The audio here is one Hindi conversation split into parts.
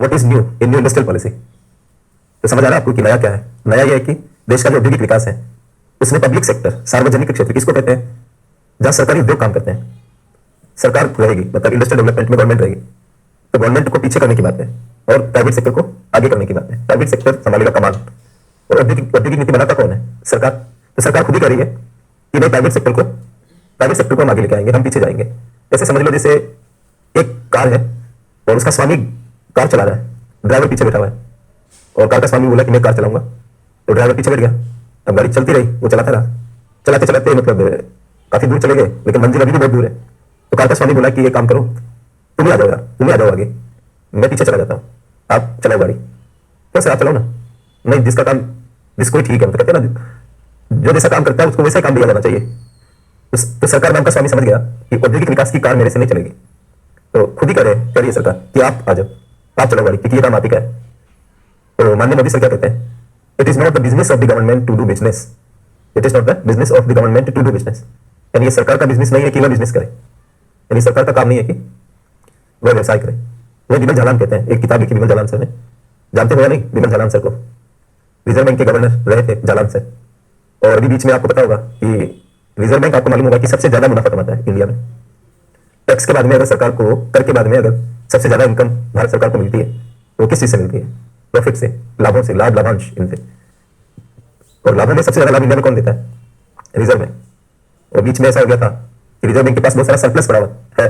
What is new in new industrial policy. तो समझ आ रहा है आपको कि नया क्या है? नया यह है कि देश का जो औद्योगिक विकास है उसमें पब्लिक सेक्टर, सार्वजनिक क्षेत्र किसको कहते हैं? जहां सरकारी उद्योग काम करते हैं, सरकार रहेगी, मतलब इंडस्ट्रियल डेवलपमेंट में गवर्नमेंट रहेगी, तो गवर्नमेंट को पीछे करने की बात है और प्राइवेट सेक्टर को आगे करने की बात है। प्राइवेट सेक्टर संभालेगा कमान और औद्योगिक औद्योगिक नीति बनाता कौन है? सरकार। तो सरकार खुद ही कह रही है कि नहीं, प्राइवेट सेक्टर को हम आगे लेके आएंगे, हम पीछे जाएंगे। ऐसे समझ लो जैसे एक कार है और उसका स्वामी कार चला रहा है, ड्राइवर पीछे बैठा हुआ है और कार का स्वामी बोला कि मैं कार चलाऊंगा, तो ड्राइवर पीछे बैठ गया। अब गाड़ी चलती रही, वो चलाता रहा, चलाते चलाते मतलब काफी दूर चले गए, लेकिन मंजिल अभी भी बहुत दूर है। तो कार का स्वामी बोला कि ये काम करो, तुम ही आ जाओ यार, तुम ही आ जाओ आगे, मैं पीछे चला जाता हूँ, आप चलाओ गाड़ी। कैसे? आप चलाओ ना। नहीं, जिसका काम जिसको ही ठीक है, मतलब कहते हैं ना, जो जैसा काम करता है उसको वैसा ही काम दिया जाना चाहिए। तो सरकार नाम का स्वामी समझ गया कि औद्योगिक विकास की कार मेरे से नहीं चलेगी, तो खुद ही कह रही है सरकार कि आप आ जाओ, आप चलाओ गाड़ी, क्योंकि ये काम आप ही का है। तो माननीय मोदी सर क्या कहते हैं? It is not the business of the government to do business, it is not the business of the government to do business. यानी ये सरकार का बिजनेस नहीं है कि वह बिजनेस करे, यानी सरकार का काम नहीं है कि वह व्यवसाय करे। वह विमल जालान कहते हैं, एक किताब लिखी विमल जालान सर ने, जानते हो या नहीं विमल जालान सर को? रिजर्व बैंक के गवर्नर रहे थे जालान सर, और अभी बीच में आपको पता होगा कि रिजर्व बैंक, आपको मालूम होगा कि सबसे ज्यादा मुनाफा कमाता है इंडिया में। टैक्स के बाद में अगर सरकार को, कर के बाद में अगर सबसे ज्यादा इनकम भारत सरकार को मिलती है तो किस चीज से मिलती है? प्रॉफिट से, लाभों से, लाभांश इनसे। और लाभों में सबसे ज्यादा लाभ इंडिया में कौन देता है? Reserve bank. और बीच में ऐसा हो गया था कि रिजर्व बैंक के पास बहुत सारा सरप्लस पड़ा हुआ है,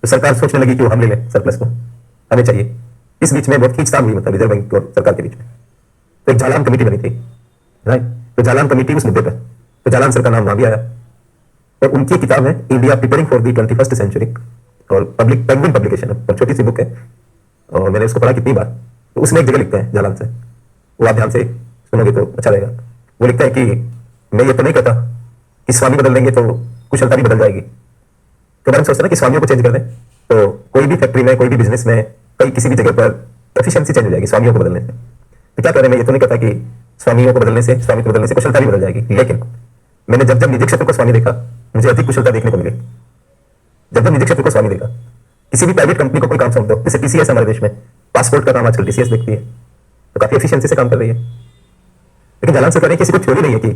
तो सरकार सोचने लगी कि वो हम ले लें सरप्लस को, हमें चाहिए। इस बीच में बहुत खींचतान हुई, मतलब रिजर्व बैंक और सरकार के बीच में। तो एक जालान कमेटी बनी थी, राइट? तो जालान कमेटी उस मुद्दे पर, तो जालान सर का नाम वहां भी आया। और उनकी किताब है India preparing for the 21st century, और पब्लिक पेंगुइन पब्लिकेशन है, और छोटी सी बुक है और मैंने उसको पढ़ा कितनी बार। तो उसमें एक जगह लिखते हैं जालान से, वो आप ध्यान से सुनोगे तो अच्छा रहेगा। वो लिखता है कि मैं ये तो नहीं कहता कि स्वामी बदल देंगे तो कुशलता भी बदल जाएगी। तो हम सोचते हैं ना कि स्वामियों को चेंज कर दें तो कोई भी फैक्ट्री में, कोई भी बिजनेस में, कहीं किसी भी जगह पर एफिशिएंसी चेंज हो जाएगी स्वामियों को बदलने से। तो क्या करें, मैं ये तो नहीं कहता कि स्वामियों को बदलने से, स्वामी को बदलने से कुशलता भी बदल जाएगी, लेकिन मैंने जब जब निजी क्षेत्र को स्वामी देखा मुझे अधिक कुशलता देखने को मिली। जब जब निजी क्षेत्र को स्वामी देखा, किसी भी प्राइवेट कंपनी को कोई काम सौंप दो, जैसे टीसीएस हमारे देश में, पासपोर्ट का काम आजकल टीसीएस देखती है, तो काफी एफिशिएंसी से काम कर रही है। लेकिन जालान सरकार ने किसी को थ्योरी नहीं है कि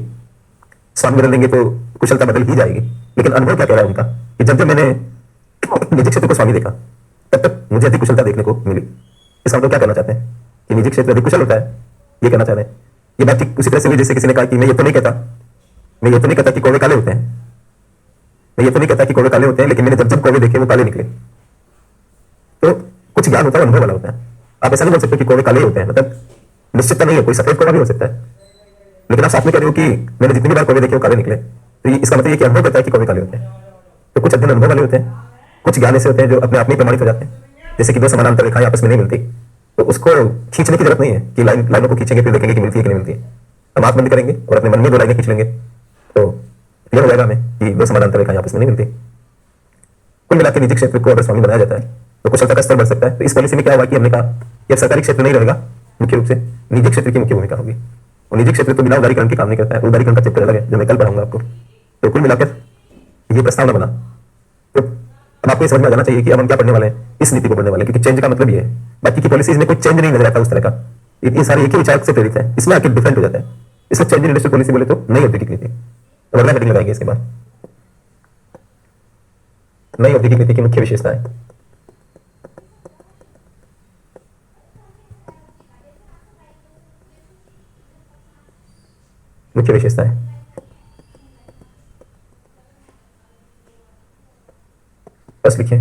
स्वामी बदल देंगे तो कुशलता बदल ही जाएगी। लेकिन अनुभव क्या कह रहा है उनका कि जब जब मैंने निजी क्षेत्र को स्वामी देखा तब तक मुझे अधिक कुशलता देखने को मिली। इसका मतलब क्या कहना चाहते हैं कि निजी क्षेत्र अधिक कुशल होता है, ये कहना चाह रहे हैं। ये बात ठीक उसी तरह से हुई जैसे किसी ने कहा कि मैं ये तो नहीं कहता कि कौवे काले होते हैं, मैं ये तो नहीं कहता कि कौवे काले होते हैं, लेकिन मैंने जब जब कौवे देखे वो काले निकले। तो कुछ ज्ञान होता है, अनुभव वाला होता है। आप ऐसा नहीं बोल सकते कि कौवे काले होते हैं, मतलब निश्चितता नहीं है, कोई सफेद कौवा भी हो सकता है। लेकिन आप साथ में कह रहे हो कि मैंने जितनी बार कौवे देखे वो काले निकले, तो इसका मतलब ये कि अनुभव कहता है कि कौवे काले होते हैं। तो कुछ अध्ययन अनुभव वाले होते हैं, कुछ ज्ञान ऐसे होते हैं जो अपने आप में प्रमाणित हो जाते हैं। जैसे कि दो समानांतर रेखाएं आपस में नहीं मिलती, तो उसको खींचने की जरूरत नहीं है कि लाइनों को खींचेंगे फिर देखेंगे कि मिलती है कि नहीं मिलती है। हम आंख बंद करेंगे और अपने मन में दो लाइनें खींच लेंगे तो क्लियर हो जाएगा हमें कि दो समानांतर रेखाएं आपस में नहीं मिलती। कुल मिलाकर निजी क्षेत्र को अगर स्वामी बनाया जाता है तो कुशलता का स्तर बढ़ सकता है। तो इस पॉलिसी में क्या हुआ कि हमने कहा कि अब सरकारी क्षेत्र नहीं रहेगा, मुख्य रूप से निजी क्षेत्र की मुख्य भूमिका होगी। और निजी क्षेत्र तो बिना उदारीकरण के काम नहीं करता है, उदारीकरण का चैप्टर अलग है जो मैं कल पढ़ाऊंगा आपको। तो कुल मिलाकर ये प्रस्तावना बना। तो अब आपको ये समझ में आ जाना चाहिए कि अब हम क्या पढ़ने वाले हैं, इस नीति को पढ़ने वाले हैं, क्योंकि चेंज का मतलब ये है। बाकी की पॉलिसीज में कोई चेंज नहीं नजर आता उस तरह का, ये सारे एक ही विचार से प्रेरित है, इसमें आके डिफरेंट हो जाता है। इसमें चेंज इन इंडस्ट्रियल पॉलिसी बोले तो नई औद्योगिक नीति। तो अगला हेडिंग लगाएंगे इसके बाद, नई औद्योगिक नीति की मुख्य विशेषताएं। मुख्य विशेषताएं बस लिखिए,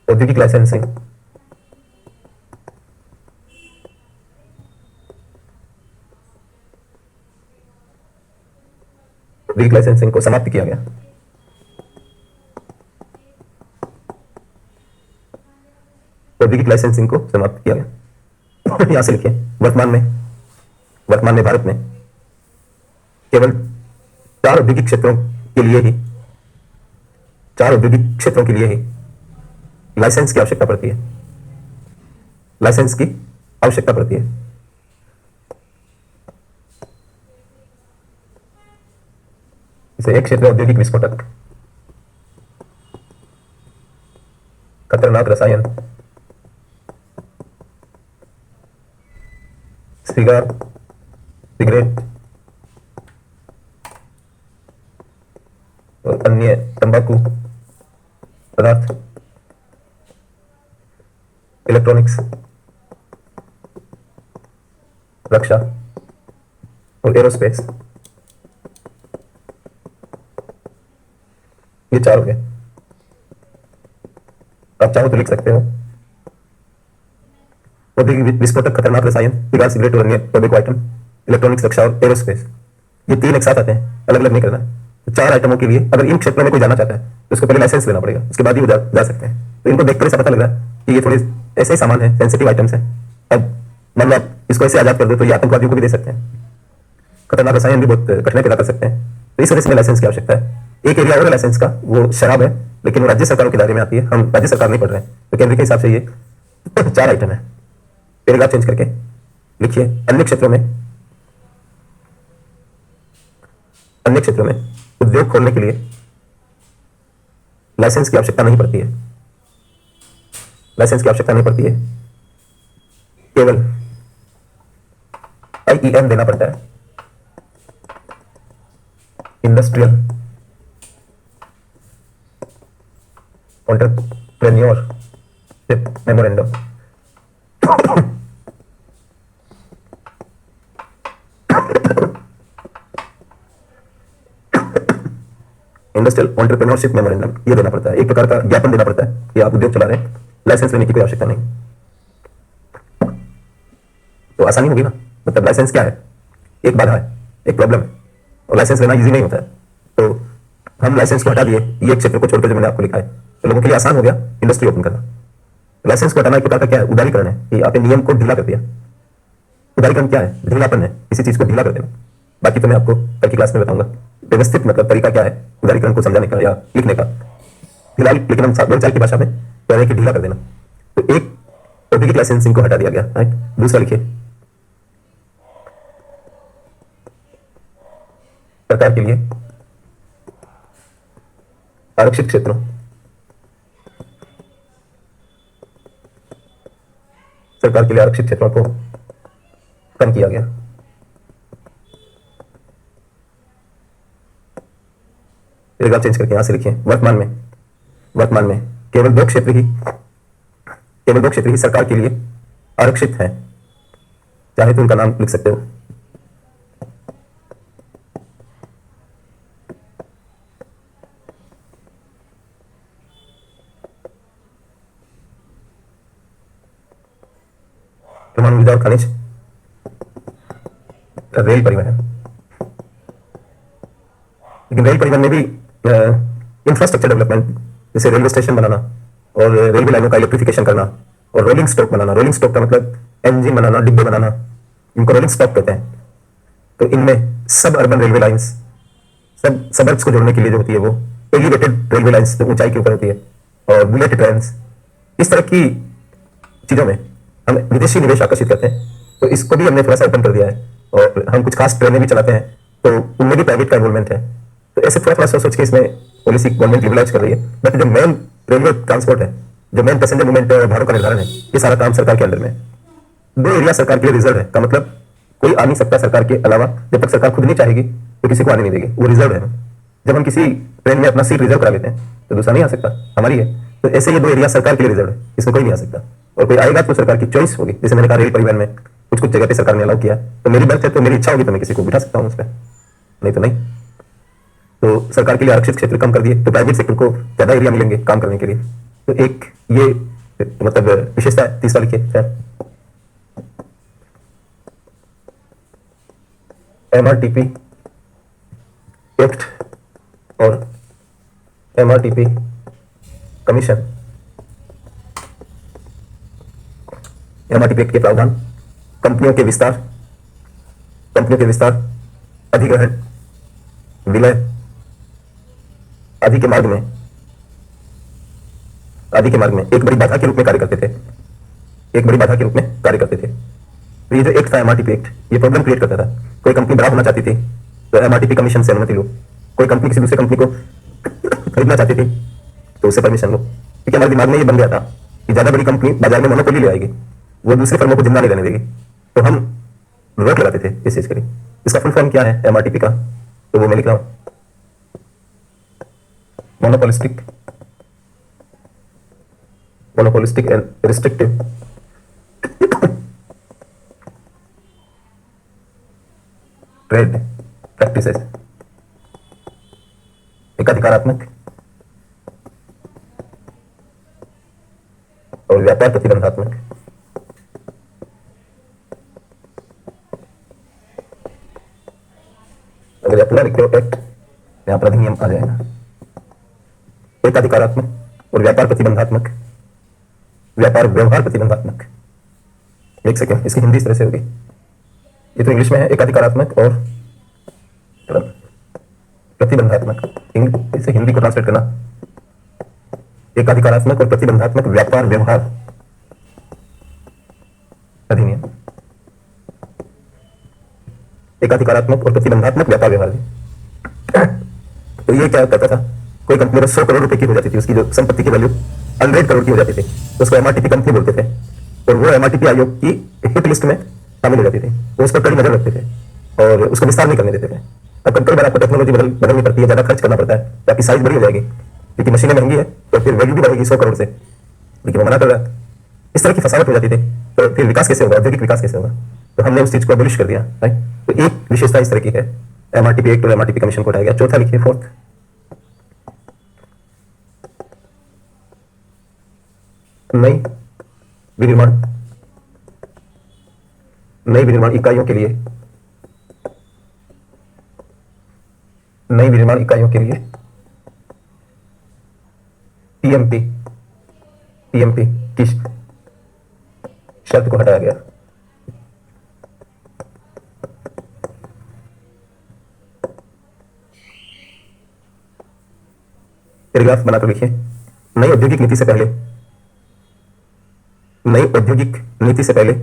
औद्योगिक लाइसेंसिंग। औद्योगिक लाइसेंसिंग को समाप्त किया गया। औद्योगिक लाइसेंसिंग को समाप्त किया गया। यहां से लिखिए, वर्तमान में भारत में केवल 4 औद्योगिक क्षेत्रों के लिए ही, 4 औद्योगिक क्षेत्रों के लिए ही लाइसेंस की आवश्यकता पड़ती है, लाइसेंस की आवश्यकता पड़ती है। इसे एक क्षेत्र औद्योगिक विस्फोटक, खतरनाक रसायन, सिगार, सिगरेट और अन्य तंबाकू पदार्थ, इलेक्ट्रॉनिक्स, रक्षा और एरोस्पेस, ये 4 हो गए। आप चाहो तो लिख सकते हो औद्योगिक विस्फोटक, खतरनाक रसायन, सिगार, सिगरेट और अन्य टोबैको आइटम, इलेक्ट्रॉनिक्स, रक्षा और एरोस्पेस। ये 3 एक साथ आते हैं, अलग अलग नहीं करना। तो 4 आइटमों के लिए अगर इन क्षेत्रों में कोई जाना चाहता है तो उसको पहले लाइसेंस लेना पड़ेगा, उसके बाद ही वो जा सकते हैं। तो इनको देखकर ऐसा पता लग रहा है कि ये थोड़े ऐसे ही सामान है, सेंसिटिव आइटम्स है। अब मतलब आप इसको ऐसे आजाद कर दो तो ये आतंकवादियों को भी दे सकते हैं, खतरनाक रसायन भी बहुत कठिनाई पैदा कर सकते हैं। तो इस वजह से लाइसेंस की आवश्यकता है। एक एरिया और है लाइसेंस का, वो शराब है, लेकिन वो राज्य सरकारों के दायरे में आती है, हम राज्य सरकार नहीं पढ़ रहे हैं, तो केंद्र के हिसाब से ये 4 आइटम है। पैराग्राफ चेंज करके लिखिए, अन्य क्षेत्रों में उद्योग खोलने के लिए लाइसेंस की आवश्यकता नहीं पड़ती है। लाइसेंस की आवश्यकता नहीं पड़ती है, केवल IEM देना पड़ता है, industrial entrepreneurship memorandum. Industrial entrepreneurship memorandum ये देना पड़ता है, एक प्रकार का ज्ञापन देना पड़ता है कि आप उद्योग चला रहे हैं, लाइसेंस लेने की कोई आवश्यकता नहीं। तो आसानी होगी ना, मतलब लाइसेंस क्या है, एक बाधा है, एक प्रॉब्लम है, और लाइसेंस लेना इजी नहीं होता है। तो हम लाइसेंस को हटा दिए, ये क्षेत्र को छोड़कर जो मैंने आपको लिखा है, तो लोगों के लिए आसान हो गया इंडस्ट्री ओपन करना। लाइसेंस को हटाना एक प्रकार का क्या है, उदारीकरण है, कि आपने नियम को ढीला कर दिया। उदारीकरण क्या है, ढीलापन है, किसी चीज को ढीला कर देना। बाकी तो मैं आपको कल की क्लास में बताऊंगा व्यवस्थित मतलब तरीका क्या है उदारीकरण को समझाने का या लिखने का। फिलहाल लेकिन हम बोलचाल की भाषा में कह रहे हैं कि ढीला कर देना। तो एक औद्योगिक लाइसेंसिंग को हटा दिया गया, राइट। दूसरा लिखिए, सरकार के लिए आरक्षित क्षेत्रों, सरकार के लिए आरक्षित क्षेत्रों को कम किया गया। पैराग्राफ चेंज करके यहां से लिखिए, वर्तमान में केवल 2 क्षेत्र ही सरकार के लिए आरक्षित हैं। चाहे तो उनका नाम लिख सकते हो। परमाणु ऊर्जा और खनिज, रेल परिवहन। लेकिन रेल परिवहन में भी इंफ्रास्ट्रक्चर डेवलपमेंट, जैसे रेलवे स्टेशन बनाना और रेलवे लाइनों का इलेक्ट्रिफिकेशन करना और रोलिंग स्टॉक बनाना। रोलिंग स्टॉक का मतलब इंजन बनाना, डिब्बे बनाना, इनको रोलिंग स्टॉक कहते हैं। तो इनमें सब अर्बन रेलवे लाइंस, सब सबर्ब्स को जोड़ने के लिए जो होती है वो एलिवेटेड रेलवे लाइंस, जो ऊंचाई के ऊपर होती है, और बुलेट ट्रेन, इस तरह की चीजों में हम विदेशी निवेश आकर्षित करते हैं। तो इसको भी हमने थोड़ा सा ओपन कर दिया है, और हम कुछ खास ट्रेनें भी चलाते हैं, तो उनमें भी प्राइवेट का इन्वॉल्वमेंट है। तो ऐसे थोड़ा थोड़ा सोच के इसमें पॉलिसी गवर्नमेंट लिबरलाइज कर रही है। बट जो मेन रेलवे ट्रांसपोर्ट है, जो मेन पैसेंजर मूवमेंट है, भाड़ों का निर्धारण है, ये सारा काम सरकार के अंडर में है। 2 एरिया सरकार के लिए रिजर्व है, का मतलब कोई आ नहीं सकता सरकार के अलावा, जब तक सरकार खुद नहीं चाहेगी तो किसी को आने नहीं देगी, वो रिजर्व है। जब हम किसी ट्रेन में अपना सीट रिजर्व करा लेते हैं तो दूसरा नहीं आ सकता, हमारी है। तो ऐसे ये 2 एरिया सरकार के लिए रिजर्व है, इसमें कोई नहीं आ सकता, और कोई आएगा तो सरकार की चॉइस होगी। जैसे मैंने कहा रेल परिवहन में कुछ जगह पे सरकार ने अलाउ किया, तो मेरी बर्थ है तो मेरी इच्छा होगी तो मैं किसी को बिठा सकता हूँ उस पर, नहीं तो नहीं। तो सरकार के लिए आरक्षित क्षेत्र कम कर दिए, तो प्राइवेट सेक्टर को ज्यादा एरिया मिलेंगे काम करने के लिए। तो एक ये मतलब विशेषता है। तीसरा लिखिए, MRTP एक्ट और MRTP कमीशन। MRTP एक्ट के प्रावधान कंपनियों के विस्तार, अधिग्रहण, विलय आदि के मार्ग में एक बड़ी बाधा के रूप में कार्य करते थे। तो ये जो एक्ट था MRTP एक्ट, ये प्रॉब्लम क्रिएट करता था। कोई कंपनी बड़ा होना चाहती थी तो MRTP कमीशन से अनुमति लो, कोई कंपनी किसी दूसरे कंपनी को खरीदना चाहती थी तो उससे परमिशन लो, क्योंकि हमारे दिमाग में ये बन गया था कि ज्यादा बड़ी कंपनी बाजार में मोनोपोली ले आएगी, वो दूसरे फर्मों को जिंदा नहीं रहने देगी। तो हम रोक लगाते थे इस चीज के लिए। इसका फुल फॉर्म क्या है एमआरटीपी का, तो वो मैं लिख रहा हूं, monopolistic and restrictive trade practices, एकाधिकारात्मक और व्यापार प्रतिबंधात्मक। अगर यह पूरा लिखते हो एक्ट, यहां पर अधिनियम आ जाएगा। एकाधिकारात्मक और व्यापार प्रतिबंधात्मक, व्यापार व्यवहार प्रतिबंधात्मक लिख सके। इसकी हिंदी इस तरह से होगी, ये तो इंग्लिश में है, एकाधिकारात्मक और प्रतिबंधात्मक। इसे हिंदी को ट्रांसलेट करना, एकाधिकारात्मक और प्रतिबंधात्मक व्यापार व्यवहार अधिनियम। एकाधिकारात्मक और प्रतिबंधात्मक व्यापार व्यवहार। तो ये क्या करता था, कोई कंपनी अगर 100 करोड़ रुपए की हो जाती थी, उसकी जो संपत्ति की वैल्यू 100 करोड़ की हो जाती थी, तो उसको एमआरटीपी कंपनी बोलते थे, और वो एमआरटीपी आयोग की हिट लिस्ट में शामिल हो जाती थी। वो उस पर कड़ी नजर रखते थे और उसको विस्तार नहीं करने देते थे। अब कई बार आपको टेक्नोलॉजी बदलनी पड़ती है, ज्यादा खर्च करना पड़ता है, ताकि साइज बड़ी हो जाएगी, क्योंकि मशीनें महंगी है, तो फिर वैल्यू भी बढ़ेगी 100 करोड़ से, लेकिन वो मना कर रहा है। इस तरह की फसावट हो जाती थी, तो फिर विकास कैसे होगा, औद्योगिक विकास कैसे होगा? तो हमने उस चीज को अबोलिश कर दिया। राइट, तो एक विशेषता इस तरह की है, एमआरटीपी एक्ट और एमआरटीपी कमीशन को हटाया गया। चौथा लिखिए, फोर्थ, नई विनिर्माण इकाइयों के लिए, नई विनिर्माण इकाइयों के लिए पीएमपी की शर्त को हटाया गया। पैराग्राफ बनाकर लिखिए, नई औद्योगिक नीति से पहले, नई औद्योगिक नीति से पहले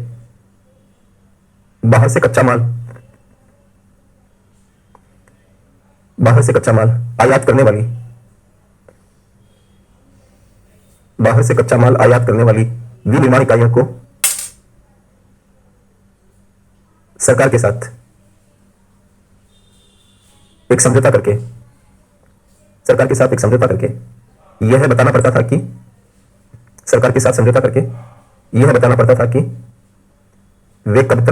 बाहर से कच्चा माल आयात करने वाली, बाहर से कच्चा माल आयात करने वाली विनिर्माण इकाइयों को सरकार के साथ एक समझौता करके, यह बताना पड़ता था कि, सरकार के साथ समझौता करके यह बताना पड़ता था कि वे कब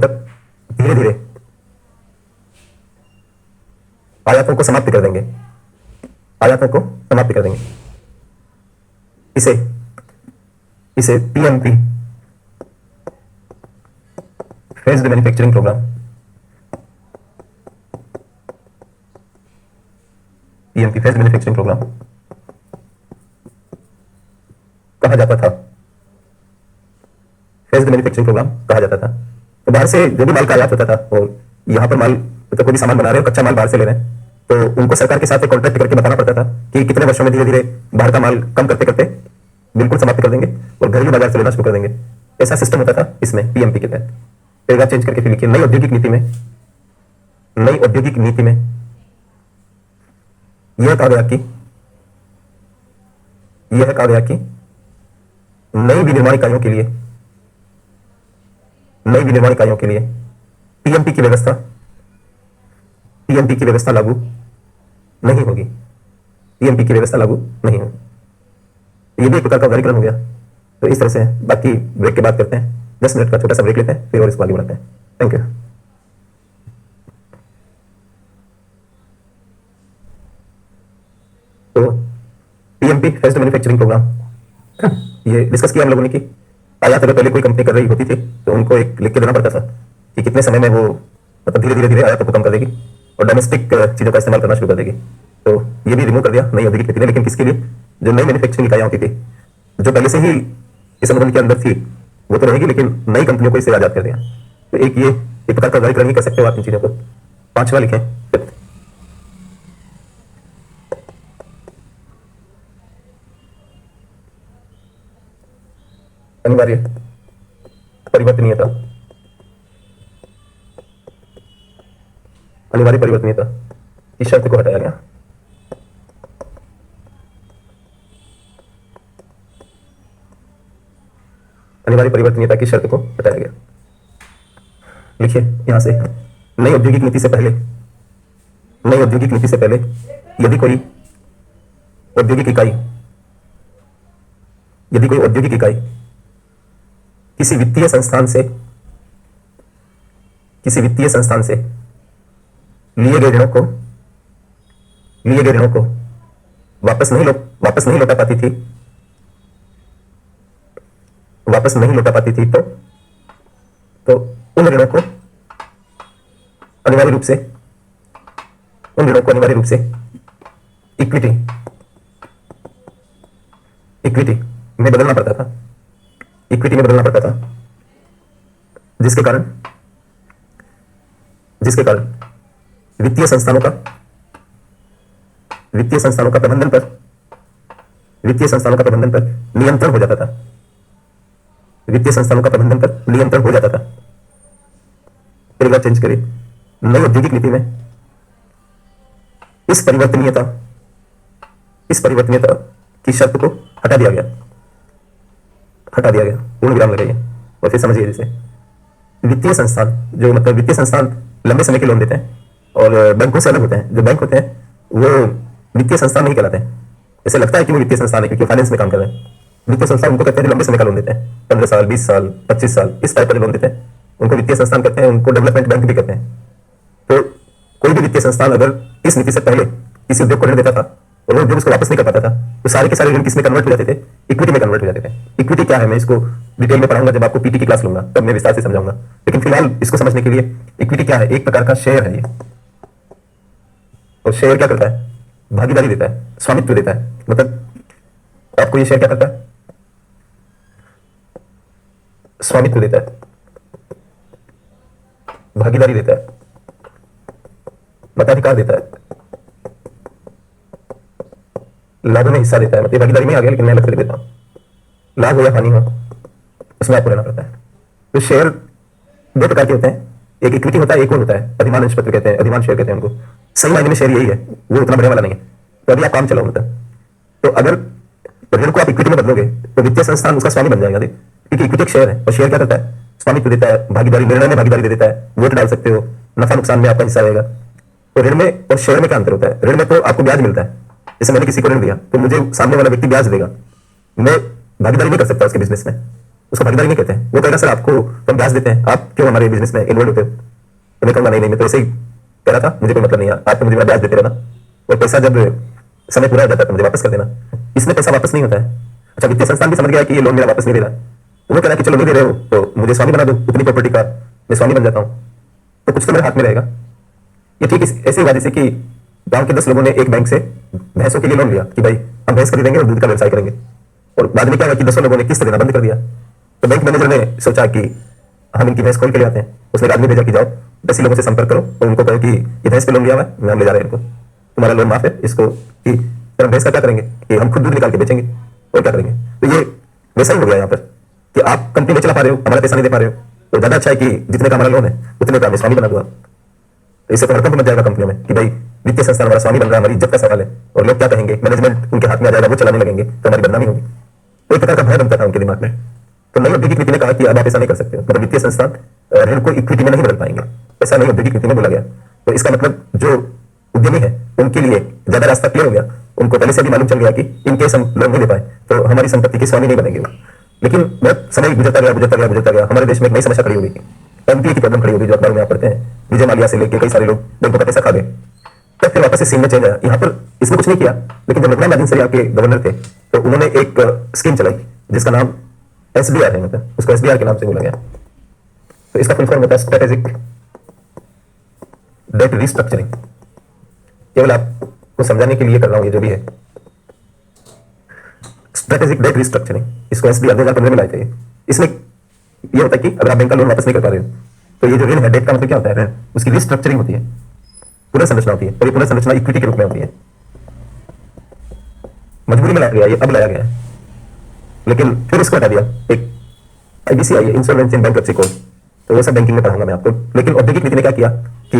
तक धीरे धीरे आयातों को समाप्त कर देंगे, इसे पीएमपी, फेज्ड मैन्युफैक्चरिंग प्रोग्राम, कहा जाता था। फेज्ड मैन्युफैक्चरिंग प्रोग्राम कहा जाता था। तो बाहर से जो भी माल का आयात होता था, और यहाँ पर माल, तो कोई भी सामान बना रहे हो, कच्चा माल बाहर से ले रहे हैं, तो उनको सरकार के साथ एक कॉन्ट्रैक्ट करके बताना पड़ता था कि कितने वर्षों में धीरे धीरे बाहर का माल कम करते करते बिल्कुल समाप्त कर देंगे और घरेलू बाजार से लेना शुरू कर देंगे। ऐसा सिस्टम होता था इसमें पीएमपी के तहत। पैराग्राफ चेंज करके फिर लिखिए, नई औद्योगिक नीति में यह कहा गया कि नई विनिर्माण इकाइयों के लिए पीएमपी की व्यवस्था लागू नहीं होगी। ये भी एक प्रकार का उदारीकरण हो गया। तो इस तरह से बाकी ब्रेक के बाद करते हैं, 10 मिनट का छोटा सा ब्रेक लेते हैं, फिर और इसको आगे बढ़ाते हैं। Thank you. तो पीएमपी फेज्ड मैन्युफैक्चरिंग प्रोग्राम, ये डिस्कस किया हम लोगों ने कि आयात अगर पहले कोई कंपनी कर रही होती थी, तो उनको एक लिख के देना पड़ता था कि कितने समय में वो मतलब धीरे धीरे आयातों को कम कर देगी और डोमेस्टिक चीजों का इस्तेमाल करना शुरू कर देगी। तो ये भी रिमूव कर दिया नई औद्योगिक नीति ने। लेकिन किसके लिए? जो नई मैन्युफैक्चरिंग इकाइयां होती थी, जो पहले से ही इस आंदोलन के अंदर थी, वो तो रहेगी, लेकिन नई कंपनियों को इससे आजाद कर दिया। तो एक प्रकार का उदारीकरण ही कर सकते हो आप इन चीजों को। 5वां लिखें, अनिवार्य परिवर्तनीयता की शर्त को हटाया गया। अनिवार्य परिवर्तनीयता की शर्त को हटाया गया। लिखिए यहां से, नई औद्योगिक नीति से पहले, नई औद्योगिक नीति से पहले यदि कोई औद्योगिक इकाई, यदि कोई औद्योगिक इकाई किसी वित्तीय संस्थान से, किसी वित्तीय संस्थान से लिए गए ऋणों को, लिए गए ऋणों को वापस नहीं लौटा पाती थी, वापस नहीं लौटा पाती थी, तो उन ऋणों को अनिवार्य रूप से, उन ऋणों को अनिवार्य रूप से इक्विटी, इक्विटी में बदलना पड़ता था, इक्विटी में बदलना पड़ता था, जिसके कारण, जिसके कारण वित्तीय संस्थानों का, वित्तीय संस्थानों का प्रबंधन पर, वित्तीय संस्थानों का प्रबंधन पर नियंत्रण हो जाता था, वित्तीय संस्थानों का प्रबंधन पर नियंत्रण हो जाता था। फिर एक बार चेंज करिए, नई औद्योगिक नीति में इस परिवर्तनीयता, इस परिवर्तनीयता की शर्त को हटा दिया गया, हटा दिया गया, पूर्ण विराम लगाइए और फिर समझिए। जैसे वित्तीय संस्थान, जो मतलब वित्तीय संस्थान लंबे समय के लोन देते हैं और बैंकों से अलग होते हैं। जो बैंक होते हैं वो वित्तीय संस्थान नहीं कहलाते हैं। ऐसे लगता है कि वो वित्तीय संस्थान है क्योंकि फाइनेंस में काम कर रहे हैं। वित्तीय संस्थान उनको कहते हैं लंबे समय का लोन देते हैं, 15 साल, 20 साल, 25 साल, इस टाइप का लोन देते हैं, उनको वित्तीय संस्थान कहते हैं। उनको डेवलपमेंट बैंक भी कहते हैं। तो कोई भी वित्तीय संस्थान अगर इस नीति से पहले किसी उद्योग को ऋण देता था और वो उद्योग उसको वापस नहीं कर पाता था, तो सारे के सारे ऋण किसमें कन्वर्ट हो जाते थे? इक्विटी में कन्वर्ट हो जाते थे। इक्विटी क्या है मैं इसको डिटेल में पढ़ाऊंगा, जब आपको पीटी की क्लास लूंगा तब मैं विस्तार से समझाऊंगा। लेकिन फिलहाल इसको समझने के लिए इक्विटी क्या है, एक प्रकार का शेयर है ये। और शेयर क्या करता है? भागीदारी देता है, स्वामित्व देता है। मतलब आपको ये शेयर क्या करता है? स्वामित्व देता है, भागीदारी देता है, मताधिकार देता है, लाभों में हिस्सा देता है। मतलब भागीदारी में आ गया, लेकिन मैं अलग से देता हूं। लाभ हो या हानि हो उसमें आपको रहना पड़ता है। तो शेयर दो प्रकार के होते हैं, एक इक्विटी होता है, एक और होता है अधिमान अंश पत्र कहते हैं, अधिमान शेयर कहते हैं उनको। सही मायने में शेयर यही है, वो उतना बढ़िया वाला नहीं है। तो अभी आप काम चलाओ मतलब, तो अगर ऋण को आप इक्विटी में बदलोगे तो वित्तीय संस्थान उसका स्वामी बन जाएगा, क्योंकि इक्विटी एक शेयर है और शेयर क्या करता है? स्वामित्व देता है, भागीदारी, निर्णय में भागीदारी दे देता है, वोट डाल सकते हो, नफा नुकसान में आपका हिस्सा रहेगा। तो ऋण में और शेयर में क्या अंतर होता है? ऋण में तो आपको ब्याज मिलता है, जैसे मैंने किसी को ऋण दिया तो मुझे सामने वाला व्यक्ति ब्याज देगा, मैं भागीदारी नहीं कर सकता उसके बिजनेस में, उसको भागीदारी नहीं कहते हैं। वो कहेगा सर आपको हम ब्याज देते हैं, आप क्यों हमारे बिजनेस में इन्वॉल्व होते हो? तो मैं कहूंगा नहीं, मैं तो ऐसे ही कह रहा था, मुझे कोई मतलब नहीं है, आप तो मुझे मेरा ब्याज देते रहना और पैसा जब समय पूरा हो जाता है तो मुझे वापस कर देना। इसमें पैसा वापस नहीं होता है। अच्छा, वित्तीय संस्थान भी समझ गया कि ये लोन मेरा वापस नहीं दे रहा, तो वो कह रहा है कि चलो नहीं दे रहे हो तो मुझे स्वामी बना दो उतनी प्रॉपर्टी का, मैं स्वामी बन जाता हूँ, तो कुछ तो मेरे हाथ में रहेगा। ये ठीक ऐसे हुआ जैसे कि गांव के 10 लोगों ने एक बैंक से भैंसों के लिए लोन लिया कि भाई हम भैंस खरीदेंगे और दूध का व्यवसाय करेंगे, और बाद में क्या हुआ कि 10 लोगों ने किस्त देना बंद कर दिया। तो बैंक मैनेजर ने सोचा कि हम इनकी भैंस खोल के ले आते हैं। उसने एक आदमी भेजा कि जाओ 10 लोगों से संपर्क करो और उनको कहो कि ये भैंस पे लोन लिया हुआ है, हम ले जा रहे हैं इनको, तुम्हारा लोन माफ है, इसको कि सर हम भैंस का क्या करेंगे कि हम खुद दूध निकाल के बेचेंगे और क्या करेंगे। तो ये वैसा ही हो गया यहाँ पर कि आप कंपनी में चला पा रहे हो, हमारा पैसा नहीं दे पा रहे हो, तो ज्यादा अच्छा है कि जितने का हमारा लोन है उतने का स्वामी बना दो आप। तो इससे तो हड़कंप मच जाएगा कंपनियों में कि भाई वित्तीय संस्थान हमारा स्वामी बन रहा है, हमारी इज्जत का सवाल है और लोग क्या कहेंगे, मैनेजमेंट उनके हाथ में आ जाएगा, वो चलाने लगेंगे तो हमारी बदनामी होगी। तो एक प्रकार का भय बनता था उनके दिमाग में। तो नई औद्योगिक नीति ने कहा कि अब आप ऐसा नहीं कर सकते हो, मतलब वित्तीय संस्थान ऋण को इक्विटी में नहीं बदल पाएंगे, ऐसा नई औद्योगिक नीति में बोला गया। तो इसका मतलब जो उद्यमी है उनके लिए ज्यादा रास्ता क्लियर हो गया। उनको पहले से भी मालूम चल गया कि इनकेस हम लोन नहीं दे पाए तो हमारी संपत्ति के स्वामी नहीं बनेंगे। लेकिन बहुत समय गुजरता गया, हमारे देश में एक नई समस्या खड़ी हो गई, एनपीए की प्रॉब्लम खड़ी हो गई, जो अखबारों में आप पढ़ते हैं। विजय माल्या से लेकर कई सारे लोग बैंकों का पैसा खा गए। तब फिर वापस से सीन में चेंज आया। यहाँ पर इसने कुछ नहीं किया, लेकिन जब रघुराम राजन सर के गवर्नर थे तो उन्होंने एक स्कीम चलाई जिसका नाम एसबीआर है, मतलब उसको एसबीआर के नाम से बोला गया। तो इसका फुल फॉर्म होता है स्ट्रेटेजिक डेट रिस्ट्रक्चरिंग। केवल आपको समझाने के लिए कर रहा हूं, ये जो भी है स्ट्रेटेजिक डेट रिस्ट्रक्चरिंग, इसको एसबीआर 2015 में लाए थे। इसमें यह होता है कि अगर आप बैंक का लोन वापस नहीं कर पा रहे हो तो ये जो ऋण है, डेट का मतलब क्या होता है? ऋण, उसकी रिस्ट्रक्चरिंग होती है, पुनर्संरचना होती है, और ये पुनर्संरचना इक्विटी के रूप में होती है। मजबूरी में लाया गया, ये अब लाया गया है, लेकिन फिर इसको हटा दिया। एक आईबीसी आई है, इंसॉल्वेंसी एंड बैंक्रप्सी कोड, तो वो सब बैंकिंग में पढ़ाऊंगा मैं आपको। लेकिन औद्योगिक नीति ने क्या किया कि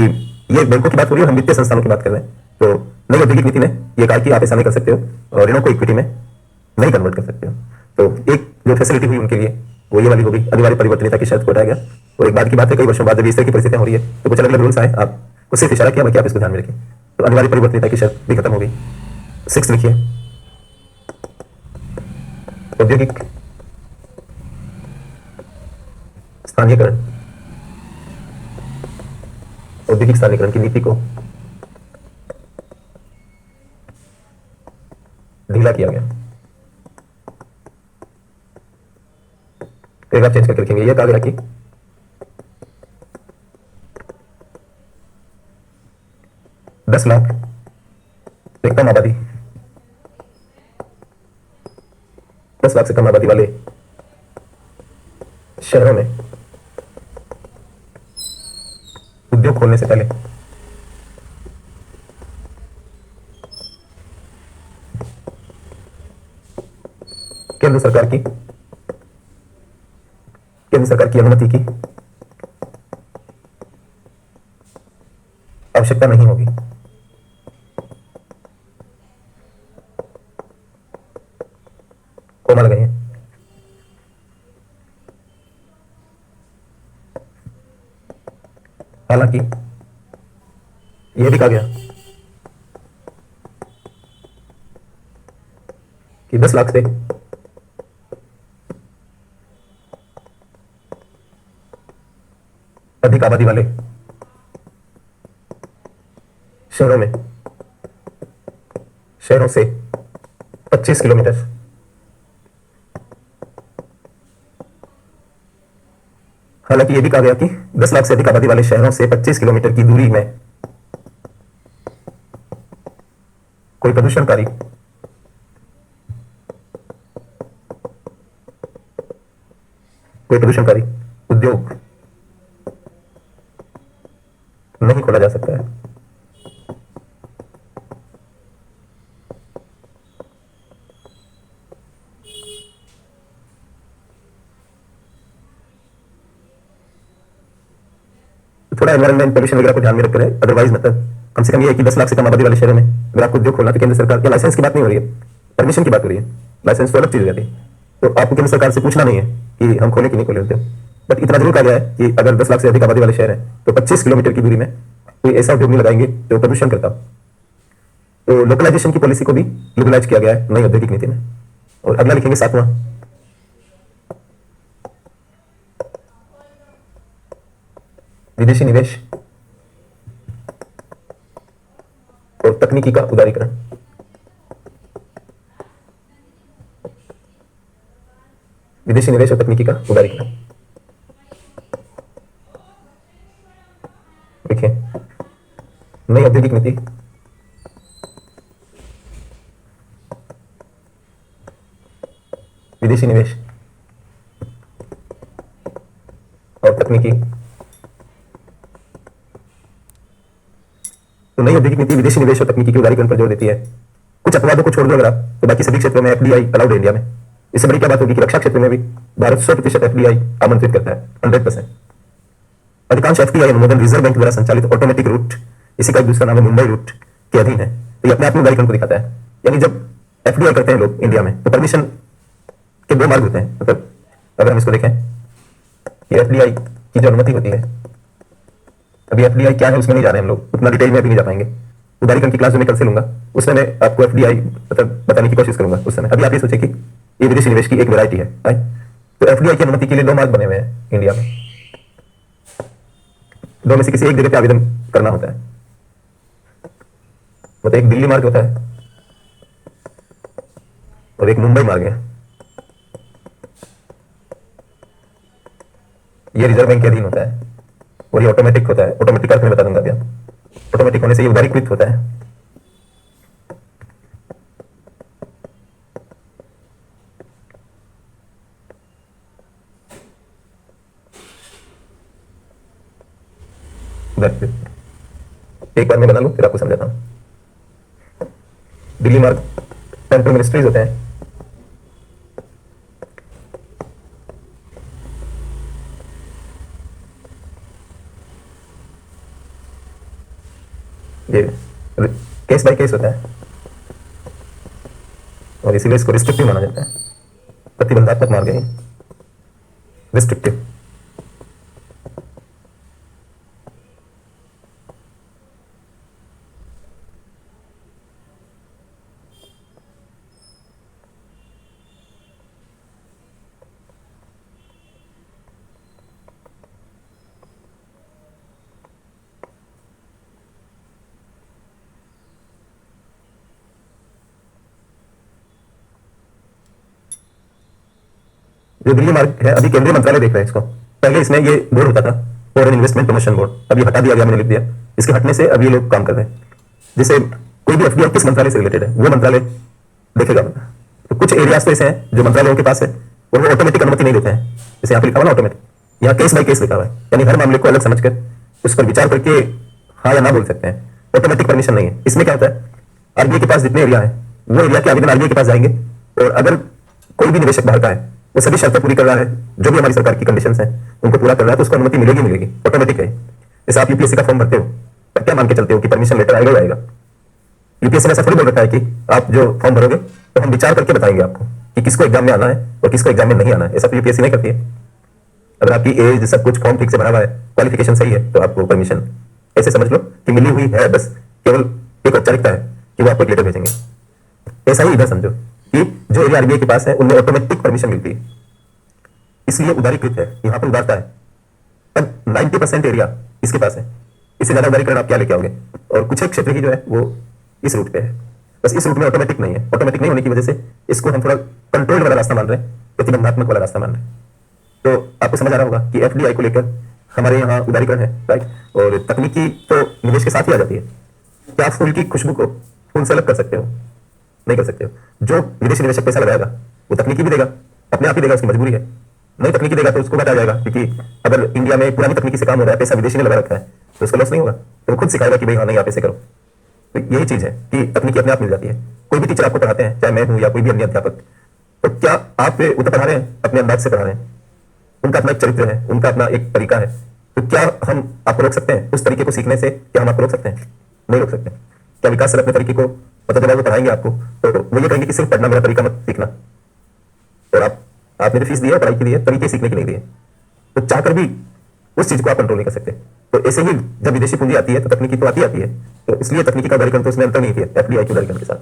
ये बैंकों की बात हो रही है, हम वित्तीय संस्थानों की बात कर रहे हैं। तो नई औद्योगिक नीति ने यह कहा कि आप ऐसा नहीं कर सकते हो और ऋणों को इक्विटी में नहीं कन्वर्ट कर सकते हो। तो एक जो फैसिलिटी हुई उनके लिए वो ये वाली होगी, अनिवार्य परिवर्तनीयता की शर्त को हटाया गया। और एक बाद की बात है, कई वर्षों बाद जब इस तरह की परिस्थितियां हो रही है तो कुछ अलग अलग रूल्स आए, आपको सिर्फ इशारा किया, बाकी आप इसको ध्यान में रखिए। तो अनिवार्य परिवर्तनीयता की शर्त भी खत्म हो गई। 6 लिखिए, औद्योगिक स्थानीयकरण, औद्योगिक स्थानीयकरण की नीति को ढीला किया गया। एक बार चेंज करके लिखेंगे, यह कहा गया कि 10 लाख से कम आबादी, 10 लाख से कम आबादी वाले शहरों में उद्योग खोलने से पहले केंद्र सरकार की अनुमति की आवश्यकता नहीं होगी। कोमा लगाइए। हालांकि यह भी कहा गया कि 10 लाख से अधिक आबादी वाले शहरों से 25 किलोमीटर हालांकि यह भी कहा गया कि 10 लाख से अधिक आबादी वाले शहरों से 25 किलोमीटर की दूरी में कोई प्रदूषणकारी उद्योग नहीं खोला जा सकता है। थोड़ा एनवायरमेंट पोल्यूशन वगैरह को ध्यान में रखकर है, अदरवाइज मतलब कम से कम ये है कि 10 लाख से कम आबादी वाले शहरों में अगर आपको उद्योग खोलना तो केंद्र सरकार, या लाइसेंस की बात नहीं हो रही है, परमिशन की बात हो रही है। लाइसेंस तो अलग चीज रहती है, तो आपको केंद्र सरकार से पूछना नहीं है कि हम खोले कि नहीं खोले होते। बट इतना जरूर कहा गया है कि अगर 10 लाख से अधिक आबादी वाले शहर हैं तो 25 किलोमीटर की दूरी में कोई ऐसा उद्योग नहीं लगाएंगे जो प्रदूषण करता हो। तो लोकलाइजेशन की पॉलिसी को भी लिबरलाइज किया गया है नई औद्योगिक नीति में। और अगला लिखेंगे 7वां, विदेशी निवेश और तकनीकी का उदारीकरण। विदेशी निवेश और तकनीकी का उदारीकरण देखिए, नई औद्योगिक नीति विदेशी निवेश और तकनीकी, तो नई औद्योगिक नीति विदेशी निवेश और तकनीकी के उदारीकरण पर जोर देती है। कुछ अपवादों को छोड़ दो अगर आप, तो बाकी सभी क्षेत्रों में एफडीआई अलाउड है इंडिया में। इससे बड़ी क्या बात होगी कि रक्षा क्षेत्र में भी भारत 100% एफडीआई आमंत्रित करता है, 100%। अधिकांश एफडीआई अनुमोदन रिजर्व बैंक द्वारा संचालित ऑटोमेटिक रूट, इसी का एक दूसरा नाम है मुंबई रूट, के अधीन है। तो ये अपने आप में उदारीकरण को दिखाता है। यानी जब एफडीआई करते हैं लोग इंडिया में तो परमिशन के 2 मार्ग होते हैं। मतलब अगर हम इसको देखें कि एफडीआई की जो अनुमति होती है, अभी एफडीआई क्या है उसमें नहीं जा रहे हैं हम लोग, उतना डिटेल में अभी नहीं जा पाएंगे। उदारीकरण की क्लास जो मैं कल से लूंगा उसमें मैं आपको एफडीआई मतलब बताने की कोशिश करूंगा उस समय। अभी आप ये सोचे कि ये विदेशी निवेश की एक वैरायटी है। तो एफडीआई की अनुमति के लिए 2 मार्ग बने हुए हैं इंडिया में, 2 में से किसी एक जगह पे आवेदन करना होता है। मतलब एक दिल्ली मार्ग होता है और एक मुंबई मार्ग है। ये रिजर्व बैंक के अधीन होता है और ये ऑटोमेटिक होता है। ऑटोमेटिक अर्थ में बता दूंगा अभी आप। ऑटोमेटिक होने से ये उदारीकृत होता है। एक बार मैं बना लूं फिर आपको समझाता हूं। दिल्ली मार्ग सेंट्रल मिनिस्ट्रीज होते हैं, ये केस बाय केस होता है और इसीलिए इसको रिस्ट्रिक्टिव माना जाता है, प्रतिबंधात्मक मार्ग है। रिस्ट्रिक्टिव। जो दिल्ली मार्ग है, अभी केंद्रीय मंत्रालय देख रहे हैं इसको। पहले इसमें ये बोर्ड होता था, फॉरेन इन्वेस्टमेंट प्रमोशन बोर्ड, अभी हटा दिया गया, मैंने लिख दिया। इसके हटने से अब ये लोग काम कर रहे हैं। जैसे कोई भी एफडीआई किस मंत्रालय से रिलेटेड है, वो मंत्रालय देखेगा। तो कुछ एरियाज तो ऐसे हैं जो मंत्रालयों के पास है और वो ऑटोमेटिक अनुमति नहीं देते हैं। जैसे यहाँ पे लिखा हुआ ना ऑटोमेटिक, यहाँ केस बाय केस लिखा हुआ है, यानी हर मामले को अलग समझकर उस पर विचार करके हाँ या ना बोल सकते हैं। ऑटोमेटिक परमिशन नहीं है। इसमें क्या होता है, आरबीआई के पास जितने एरिया है, वो एरिया के आवेदन आरबीआई के पास जाएंगे, और अगर कोई भी निवेशक बाहर का है, वो सभी शर्तें पूरी कर रहा है, जो भी हमारी सरकार की कंडीशंस हैं उनको पूरा कर रहा है, तो उसको अनुमति मिलेगी मिलेगी, ऑटोमेटिक है। जैसे आप यूपीएससी का फॉर्म भरते हो, तो क्या मान के चलते हो कि परमिशन लेटर आएगा ही आएगा? यूपीएससी ने ऐसा थोड़ी बोल रखा है कि आप जो फॉर्म भरोगे तो हम विचार करके बताएंगे आपको कि किसको एग्जाम में आना है और किसको एग्जाम में नहीं आना है। ऐसा तो यूपीएससी नहीं करती है। अगर आपकी एज सब कुछ फॉर्म ठीक से भरा हुआ है, क्वालिफिकेशन सही है, तो आपको परमिशन ऐसे समझ लो कि मिली हुई है, बस केवल एक औपचारिकता है कि वो आपको एक लेटर भेजेंगे। ऐसा ही इधर समझो कि जो एरिया आरबीआई के पास है उनमें ऑटोमेटिक परमिशन मिलती है, इसलिए उदारीकृत है, यहाँ पर उदारता है। अब 90% एरिया इसके पास है, इससे ज्यादा उदारीकरण आप क्या लेके आओगे? और कुछ एक क्षेत्र ही जो है वो इस रूट पे है, बस इस रूट में ऑटोमेटिक नहीं है। ऑटोमेटिक नहीं होने की वजह से इसको हम थोड़ा कंट्रोल्ड वाला रास्ता मान रहे हैं, प्रतिबंधात्मक वाला रास्ता मान रहे हैं। तो आपको समझ आ रहा होगा कि एफडीआई को लेकर हमारे यहाँ उदारीकरण है, राइट। और तकनीकी तो निवेश के साथ ही आ जाती है। क्या आप फूल की खुशबू को फूल से अलग कर सकते हो? नहीं कर सकते हो। जो विदेशी निवेशक पैसा लगाएगा वो तकनीकी भी देगा, अपने आप ही देगा, उसकी मजबूरी है। नहीं तकनीकी देगा तो उसको घाटा जाएगा, क्योंकि अगर इंडिया में पुरानी तकनीकी से काम हो रहा है, पैसा विदेशी ने लगा रखा है, तो उसका लॉस नहीं होगा। तो वो खुद सिखाएगा कि भाई हाँ नहीं आप ऐसे करो। तो यही चीज है कि तकनीकी अपने आप मिल जाती है। कोई भी टीचर आपको पढ़ाते हैं, चाहे मैं हूं या कोई भी अन्य अध्यापक, तो क्या आप उतना पढ़ा रहे हैं अपने अंदाज से पढ़ा रहे हैं? उनका अपना एक चरित्र है, उनका अपना एक तरीका है। तो क्या हम आपको रोक सकते हैं उस तरीके को सीखने से? क्या हम आपको रोक सकते हैं? नहीं रोक सकते। क्या विकास सर अपने तरीके को मतलब जब वो पढ़ाएंगे आपको तो वो ये कहेंगे कि सिर्फ पढ़ना मेरा तरीका मत सीखना, और आपने जो फीस दी है पढ़ाई के लिए, तरीके सीखने के लिए दी है, तो चाहकर भी उस चीज को आप कंट्रोल नहीं कर सकते। तो ऐसे ही जब विदेशी पूंजी आती है तो तकनीकी तो आती है, तो इसलिए तकनीकी का उदारीकरण तो उसने अंतर नहीं किया एफडीआई के उदारीकरण के साथ।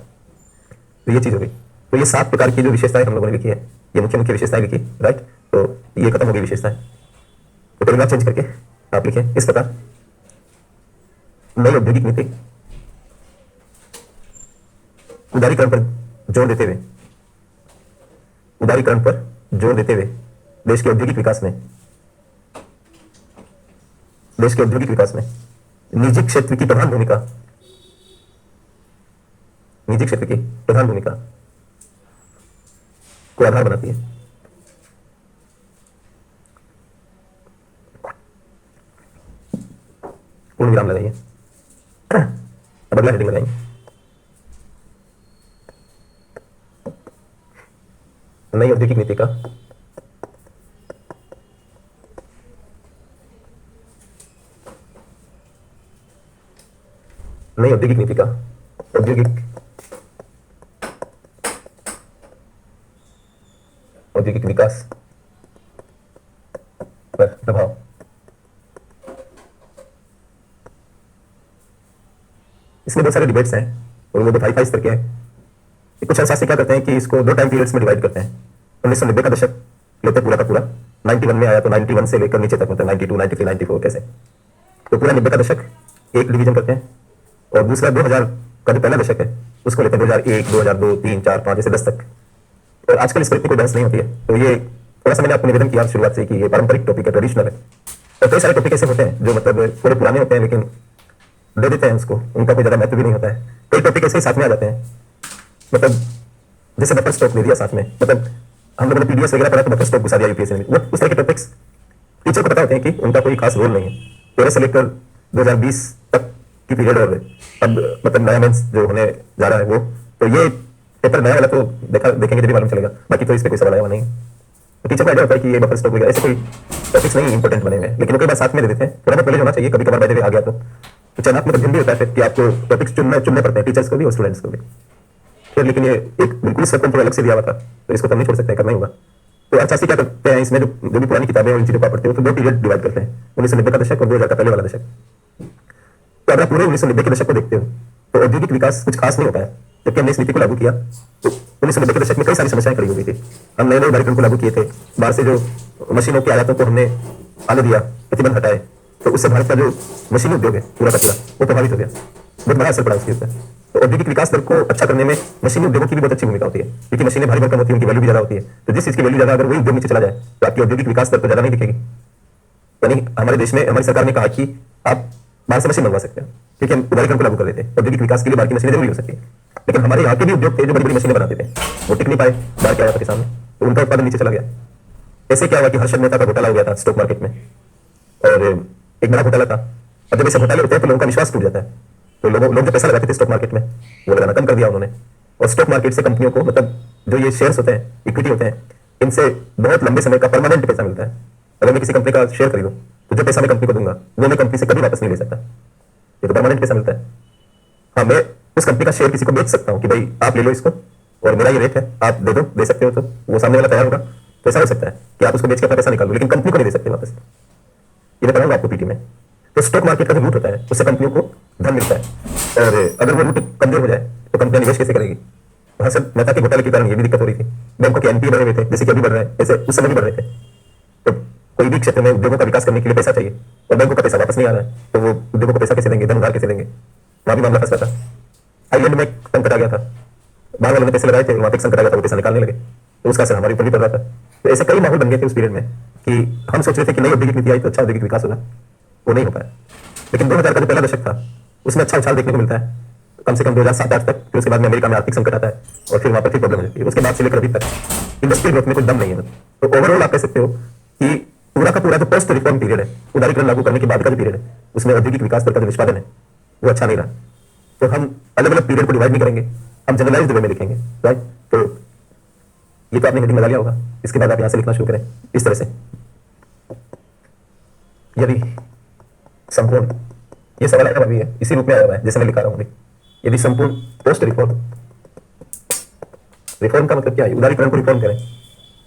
तो ये चीज हो गई। तो ये 7 प्रकार की जो विशेषताएं हम लोगों ने लिखी है, ये मुख्य मुख्य विशेषताएं लिखी, राइट। तो ये खत्म हो गई विशेषताएं। तो पैराग्राफ चेंज करके आप लिखें इस प्रकार, नई औद्योगिक नीति उदारीकरण पर जोर देते हुए, उदारीकरण पर जोर देते हुए देश के औद्योगिक विकास में, देश के औद्योगिक विकास में निजी क्षेत्र की प्रधान भूमिका, निजी क्षेत्र की प्रधान भूमिका को आधार बनाती है। पूर्ण विराम लगाइए। अब अगला हेडिंग लगाएंगे, नई औद्योगिक नीति का नई औद्योगिक नीति का औद्योगिक विकास पर प्रभाव। इसमें बहुत सारे डिबेट्स हैं और वो बताई स्तर के हैं। कुछ अर्थशास्त्री क्या करते हैं कि इसको 2 टाइम पीरियड्स में डिवाइड करते हैं। 1990 का दशक लेते पूरा का पूरा, 91 में आया तो 91 से लेकर नीचे तक, मतलब 92, 93, 94 कैसे, तो पूरा 90 का दशक एक डिवीजन करते हैं। और दूसरा 2000 का जो पहला दशक है उसको लेते हैं 2001, 2002, 3, 4, 5 जैसे 10 तक। और आजकल इस पर इतनी कोई बहस नहीं होती है। तो ये थोड़ा सा मैंने आपको निवेदन किया शुरुआत से कि ये पारंपरिक टॉपिक है, ट्रेडिशनल है। और कई सारे टॉपिक ऐसे होते हैं जो मतलब थोड़े पुराने होते हैं लेकिन दे देते हैं उसको, उनका कोई ज्यादा महत्व भी नहीं होता है। कई टॉपिक ऐसे ही साथ में आ जाते हैं, मतलब जैसे बफर स्टॉक दे दिया साथ में, मतलब हम लोगों ने पीडीएस वगैरह पढ़ा तो बफर स्टॉक घुसा दिया यूपीएससी ने। वो उस तरह के टॉपिक्स टीचर को पता होते हैं कि उनका कोई खास रोल नहीं है। 13 से लेकर 2020 तक की पीरियड, और अब मतलब नया मेंस जो होने जा रहा है वो, तो ये पेपर नया वाला तो देखेंगे जब मालूम चलेगा, बाकी तो इस पर कोई सवाल आया हुआ नहीं। तो टीचर को आइडिया होता है कि ये बफर स्टॉक वगैरह ऐसे कोई टॉपिक्स नहीं इंपॉर्टेंट बने हुए हैं, लेकिन वो कई बार साथ में दे देते हैं। थोड़ा बहुत नॉलेज होना चाहिए, कभी कभार बाय द वे आ गया तो चयनात्मक अध्ययन भी होता है कि आपको टॉपिक्स चुनने पड़ते हैं टीचर्स को भी और स्टूडेंट्स को भी। फिर लेकिन ये एक बिल्कुल सब कंट्रोल अलग से दिया हुआ था, तो इसको तो नहीं छोड़ सकते, करना ही होगा। तो अर्थशास्त्री क्या करते हैं, इसमें जो भी पुरानी किताबें और इन चीजों को पढ़ते हो तो दो पीरियड डिवाइड करते हैं, 1990 का दशक और 2000 का पहले वाला दशक। तो अगर आप पूरे 1990 के दशक को देखते हो तो औद्योगिक विकास कुछ खास नहीं होता है। जबकि हमने इस नीति को लागू किया तो 1990 के दशक में कई सारी समस्याएं खड़ी हो गई थी। हम नए नए उदारीकरण को लागू किए थे, बाहर से जो मशीनों की आयातों को हमने आने दिया, प्रतिबंध हटाए, तो उससे भारत का जो मशीनी उद्योग है पूरा का पूरा वो प्रभावित हो गया, बहुत बड़ा असर पड़ा उसके ऊपर। तो औद्योगिक विकास दर को अच्छा करने में मशीनी उद्योगों की भी बहुत अच्छी भूमिका होती है, क्योंकि मशीनें भारी भरकम होती है, उनकी वैल्यू भी ज्यादा होती है। तो जिस चीज की वैल्यू ज्यादा, अगर वही उद्योग नीचे चला जाए तो आपकी औद्योगिक विकास दर तो ज्यादा नहीं दिखेगी। यानी हमारे देश में हमारी सरकार ने कहा कि आप बाहर से मशीन मंगवा सकते हैं, क्योंकि हम उदारीकरण को लागू कर रहे थे। औद्योगिक विकास के लिए बाहर की मशीनें जरूरी हो सकती है, लेकिन हमारे यहाँ के भी उद्योग थे जो बड़ी बड़ी मशीनें बनाते थे, वो टिक नहीं पाए, बाहर क्या हुआ था किसान में, तो उनका उत्पादन नीचे चला गया। ऐसे क्या हुआ कि हर्षद मेहता का घोटाला हो गया था स्टॉक मार्केट में, और एक बड़ा घोटाला था। अब जब ऐसे घोटाले होते हैं तो लोगों का विश्वास टूट जाता है, तो लोग जो पैसा लगाते थे स्टॉक मार्केट में वो लगाना कम कर दिया उन्होंने। और स्टॉक मार्केट से कंपनियों को, मतलब जो ये शेयर्स होते हैं, इक्विटी होते हैं, इनसे बहुत लंबे समय का परमानेंट पैसा मिलता है। अगर मैं किसी कंपनी का शेयर खरीदूं तो जो पैसा मैं कंपनी को दूंगा वो मैं कंपनी से कभी वापस नहीं ले सकता, ये तो परमानेंट पैसा मिलता है। हाँ, मैं उस कंपनी का शेयर किसी को बेच सकता हूँ कि भाई आप ले लो इसको और मेरा ये रेट है, आप दे दो, दे सकते हो, तो वो सामने वाला तैयार होगा। तो ऐसा हो सकता है कि आप उसको बेच के अपना पैसा निकाल लो, लेकिन कंपनी को नहीं दे सकते वापस। ये मैं कराऊंगा आपको पीटी में। तो स्टॉक मार्केट का जो रूट होता है उससे कंपनियों को धन मिलता है, और अगर वो रूट कमजोर हो जाए तो कंपनियां निवेश कैसे करेगी। हर्षद मेहता के घोटाले के कारण ये भी दिक्कत हो रही थी। बैंकों के एनपीए बढ़े हुए थे, जैसे कि अभी बढ़ रहे हैं, ऐसे उस समय भी बढ़ रहे थे। तो कोई भी क्षेत्र में उद्योगों का विकास करने के लिए पैसा चाहिए और बैंकों का पैसा वापस नहीं आ रहा है, तो वो उद्योगों को पैसा कैसे देंगे, धन उधार कैसे देंगे। वहां भी मामला फंसा था। आइलैंड में संकट आ गया था, बाहर वालों ने पैसे लगाए थे, वहां पे संकट आ गया था, वो पैसा निकालने लगे, तो उसका असर हमारे ऊपर भी पड़ रहा था। तो ऐसे कई माहौल बन गए थे उस पीरियड में कि हम सोच रहे थे कि नई औद्योगिक नीति आई तो अच्छा औद्योगिक विकास होगा, वो नहीं हो पाया। लेकिन 2000 का जो पहला दशक था उसमें अच्छा उछाल देखने को मिलता है, कम से कम 2007-8 तक। फिर उसके बाद में अमेरिका में आर्थिक संकट आता है और फिर वहां पर फिर प्रॉब्लम हो जाती है। उसके बाद से लेकर अभी तक इंडस्ट्रियल ग्रोथ में कोई दम नहीं है। तो ओवरऑल आप कह सकते हो कि पूरा का पूरा जो पोस्ट रिफॉर्म पीरियड है, उदारीकरण लागू करने के बाद का जो पीरियड है, उसमें औद्योगिक विकास दर का जो निष्पादन है वो अच्छा नहीं रहा। तो हम अलग अलग पीरियड को डिवाइड नहीं करेंगे, हम जनरलाइज्ड वे में लिखेंगे, राइट। तो ये तो आपने हेडिंग लगा लिया होगा, इसके बाद आप यहां से लिखना शुरू करें इस तरह से। यदि संपूर्ण, ये सवाल आया अभी है, इसी रूप में आया हुआ है जैसे मैं लिखा रहा हूं अभी। यदि संपूर्ण पोस्ट रिफॉर्म, रिफॉर्म का मतलब क्या है, उदारीकरण को रिफॉर्म करें,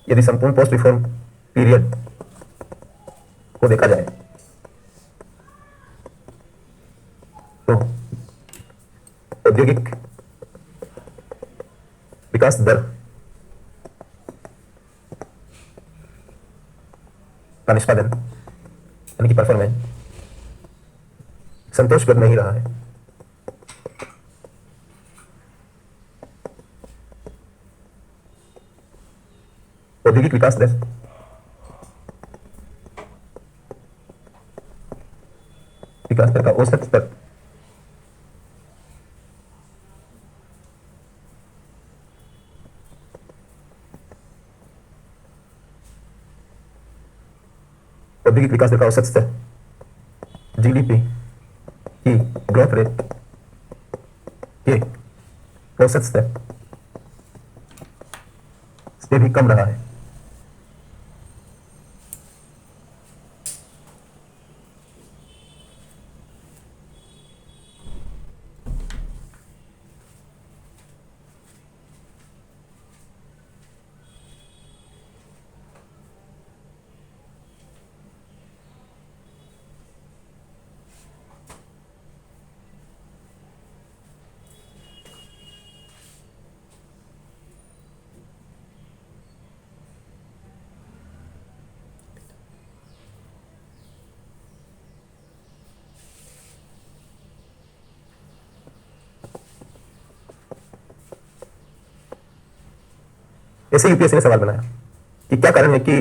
यदि संपूर्ण पोस्ट रिफॉर्म पीरियड को देखा जाए तो औद्योगिक विकास दर का निष्पादन यानी कि परफॉर्मेंस संतोषप्रद नहीं रहा है। औद्योगिक विकास दर का औसत स्तर औद्योगिक विकास दर का औसत स्तर जीडीपी की ग्रोथ रेट के औसत स्तर से भी कम रहा है। ऐसे यूपीएससी ने सवाल बनाया कि क्या कारण है कि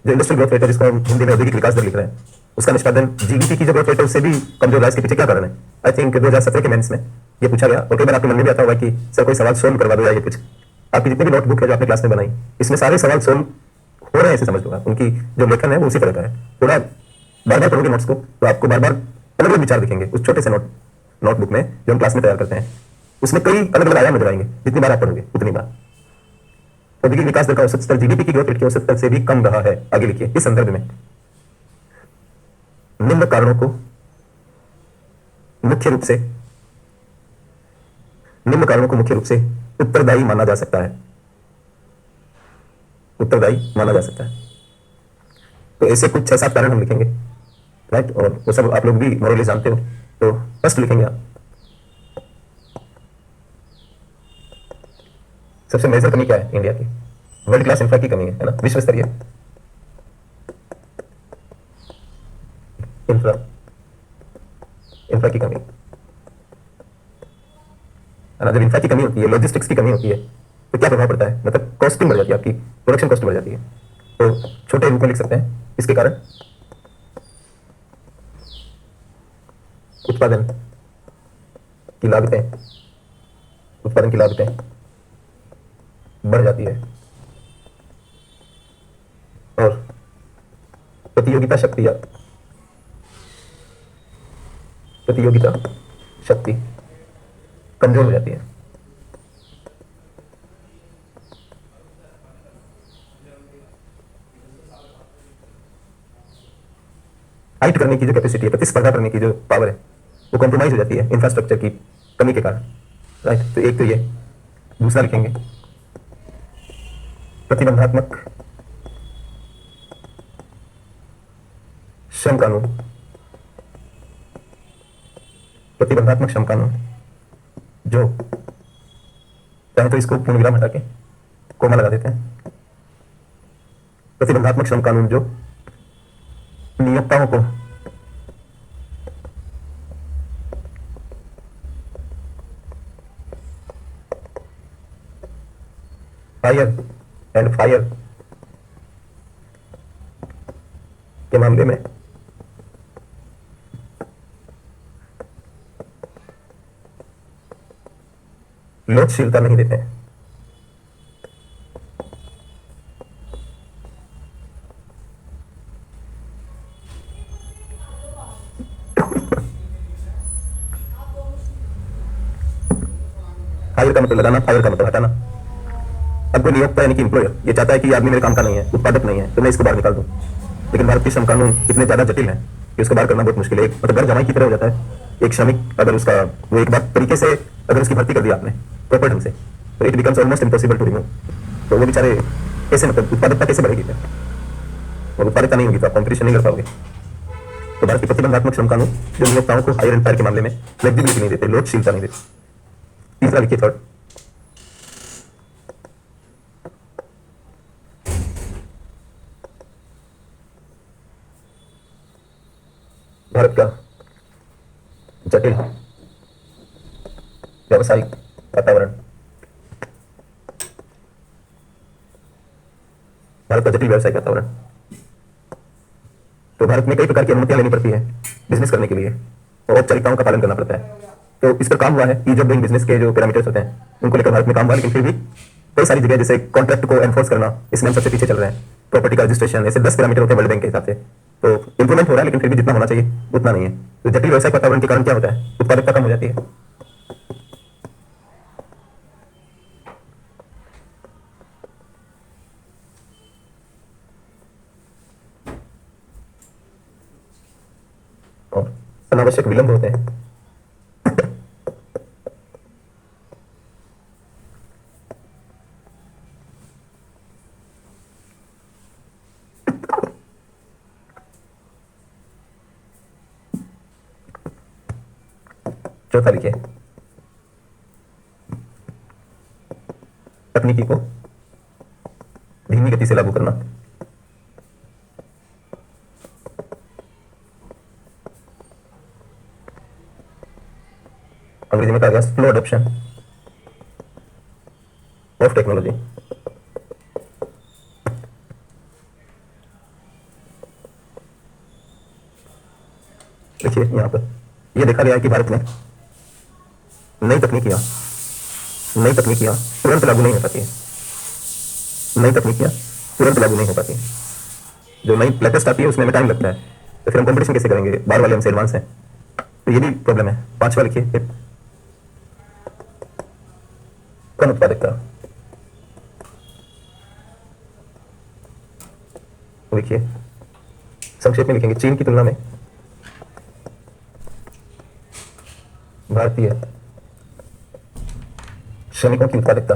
जो इंडस्ट्रियल ग्रोथ रेट है, जिसको हम हिंदी में औद्योगिक विकास दर लिख रहे हैं, उसका निष्पादन जीडीपी की जो ग्रोथ रेट है उससे भी कमजोर रहा। इसके पीछे क्या कारण है? आई थिंक 2017 के मेंस में ये पूछा गया, और कई बार आपके मन में भी आता होगा कि सर कोई सवाल सोल्व करवा दो या ये कुछ। आपकी जितनी भी नोटबुक है जो आपने क्लास में बनाई, इसमें सारे सवाल सोल्व हो रहे हैं, ऐसे समझ लो। उनकी जो लेखन है वो उसी तरह का है। थोड़ा बार बार पढ़ोगे नोट्स को तो आपको बार बार अलग अलग विचार दिखेंगे उस छोटे से नोटबुक में जो हम क्लास में तैयार करते हैं। उसमें कई अलग अलग आयाम नजर आएंगे, जितनी बार आप पढ़ोगे उतनी बार। औद्योगिक विकास दर का औसत स्तर जीडीपी की ग्रोथ रेट के औसत स्तर से भी कम रहा है। आगे लिखिए, इस संदर्भ में निम्न कारणों को मुख्य रूप से उत्तरदायी माना जा सकता है। उत्तरदायी माना जा सकता है। तो ऐसे कुछ 6-7 कारण हम लिखेंगे, राइट, और वो सब आप लोग भी मोरली जानते हो। तो फर्स्ट लिखेंगे आप, सबसे मेजर कमी क्या है इंडिया की? वर्ल्ड क्लास इंफ्रा की कमी है ना, विश्व स्तरीय इंफ्रा की कमी है ना। जब इंफ्रा की कमी होती है, लॉजिस्टिक्स की कमी होती है, तो क्या प्रभाव पड़ता है? मतलब कॉस्टिंग बढ़ जाती है, आपकी प्रोडक्शन कॉस्ट बढ़ जाती है। तो छोटे रूप में लिख सकते हैं, इसके कारण उत्पादन की लागतें बढ़ जाती है और प्रतियोगिता शक्ति कमजोर हो जाती है। फाइट करने की जो कैपेसिटी है, प्रतिस्पर्धा करने की जो पावर है, वो कॉम्प्रोमाइज हो जाती है इंफ्रास्ट्रक्चर की कमी के कारण, राइट। तो एक तो ये, दूसरा लिखेंगे प्रतिबंधात्मक श्रम कानून जो, चाहे तो इसको पूर्ण विराम हटा के कोमा लगा देते हैं। प्रतिबंधात्मक श्रम कानून जो नियोक्ताओं को हायर एंड फायर के मामले में लोचशीलता नहीं देते हैं। हायर का मतलब लगाना, फायर का मतलब हटाना। अब कोई नियोक्ता यानी कि एम्प्लॉयर ये चाहता है कि आदमी मेरे काम का नहीं है, उत्पादक नहीं है, तो मैं इसको बाहर निकाल दूं। लेकिन भारत के श्रम कानून इतने ज्यादा जटिल हैं कि उसको बाहर करना बहुत मुश्किल है। मतलब घर जमाई की तरह हो जाता है। एक श्रमिक अगर उसका वो एक बार तरीके से अगर उसकी भर्ती कर दिया आपने प्रॉपर ढंग से, तो it becomes almost impossible to remove. तो वो बेचारे कैसे, मतलब उत्पादकता कैसे बढ़ेगी फिर? और उत्पादकता नहीं होगी तो आप कॉम्पिटिशन नहीं कर पाओगे। तो भारत के प्रतिबंधात्मक श्रम कानून जो नियोक्ताओं को हायर एंड फायर के मामले में फ्लेक्सिबिलिटी नहीं देते, लोचशीलता नहीं देते। तीसरा लिखिए, थर्ड, भारत का जटिल व्यावसायिक वातावरण। तो भारत में कई प्रकार की अनुमतियां लेनी पड़ती है बिजनेस करने के लिए, और औपचारिकताओं का पालन करना पड़ता है। तो इस पर काम हुआ है, ईज ऑफ डूइंग बिजनेस के जो पैरामीटर्स होते हैं उनको लेकर भारत में काम हुआ, लेकिन फिर भी कई सारी जगह जैसे कॉन्ट्रैक्ट को एनफोर्स करना, इसमें हम सबसे पीछे चल रहे हैं। प्रॉपर्टी का रजिस्ट्रेशन, ऐसे 10 पैरामीटर होते हैं वर्ल्ड बैंक के हिसाब से। तो इंप्रूवमेंट हो रहा है, लेकिन फिर भी जितना होना चाहिए उतना नहीं है। तो जटिल व्यवसायिक वातावरण के कारण क्या होता है? उत्पादकता कम हो जाती है। और अनावश्यक विलंब होते हैं। चौथा लिखिए, तकनीकी को धीमी गति से लागू करना। अंग्रेजी में कहा गया स्लो अडॉप्शन ऑफ टेक्नोलॉजी। देखिए यहां पर यह देखा गया है कि भारत में नई तकनीकियां तुरंत लागू नहीं हो पाती हैं। जो नई लेटेस्ट आती है उसमें टाइम लगता है। तो फिर हम कंपटीशन कैसे करेंगे? बाहर वाले हमसे एडवांस हैं, तो ये भी प्रॉब्लम है। पांचवा लिखिए, कम उत्पादकता। लिखिए, संक्षेप में लिखेंगे, चीन की तुलना में भारतीय श्रमिकों की उत्पादकता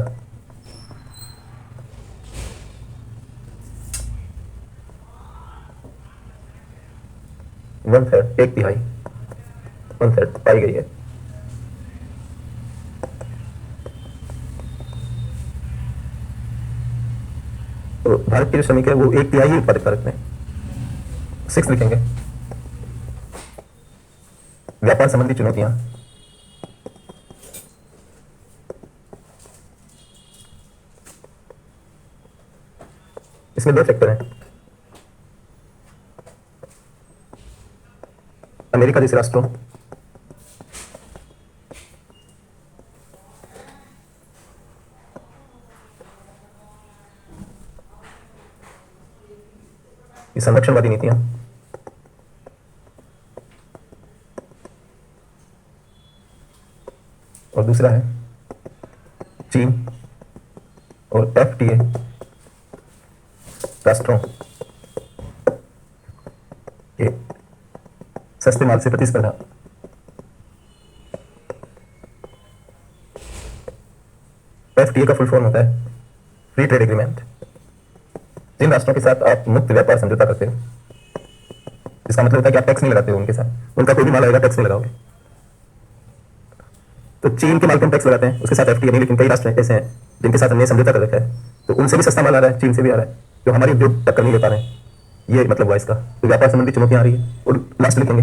1/3, एक तिहाई, 1/3 पाई गई है। तो भारत के जो श्रमिक है वो एक तिहाई ही उत्पादित भारत में। 6 लिखेंगे, व्यापार संबंधी चुनौतियां इसमें 2 फैक्टर हैं, अमेरिका जैसे राष्ट्रों की संरक्षणवादी नीतियां और दूसरा है चीन और एफटीए राष्ट्रों के सस्ते माल से प्रतिस्पर्धा। एफटीए का फुल फॉर्म होता है फ्री ट्रेड एग्रीमेंट। जिन राष्ट्रों के साथ आप मुक्त व्यापार समझौता करते हो, इसका मतलब होता है कि आप टैक्स नहीं लगाते हो उनके साथ, उनका कोई भी माल आएगा टैक्स नहीं लगाओगे। तो चीन के माल पर हम टैक्स लगाते हैं, उसके साथ एफटीए नहीं, लेकिन कई राष्ट्र ऐसे हैं जिनके साथ हमने समझौता कर रखा है, तो उनसे भी सस्ता माल आ रहा है, चीन से भी आ रहा है, जो हमारे उद्योग टक्कर नहीं ले पा रहे हैं। ये मतलब हुआ इसका। तो व्यापार संबंधी चुनौतियां आ रही है। और लास्ट लिखेंगे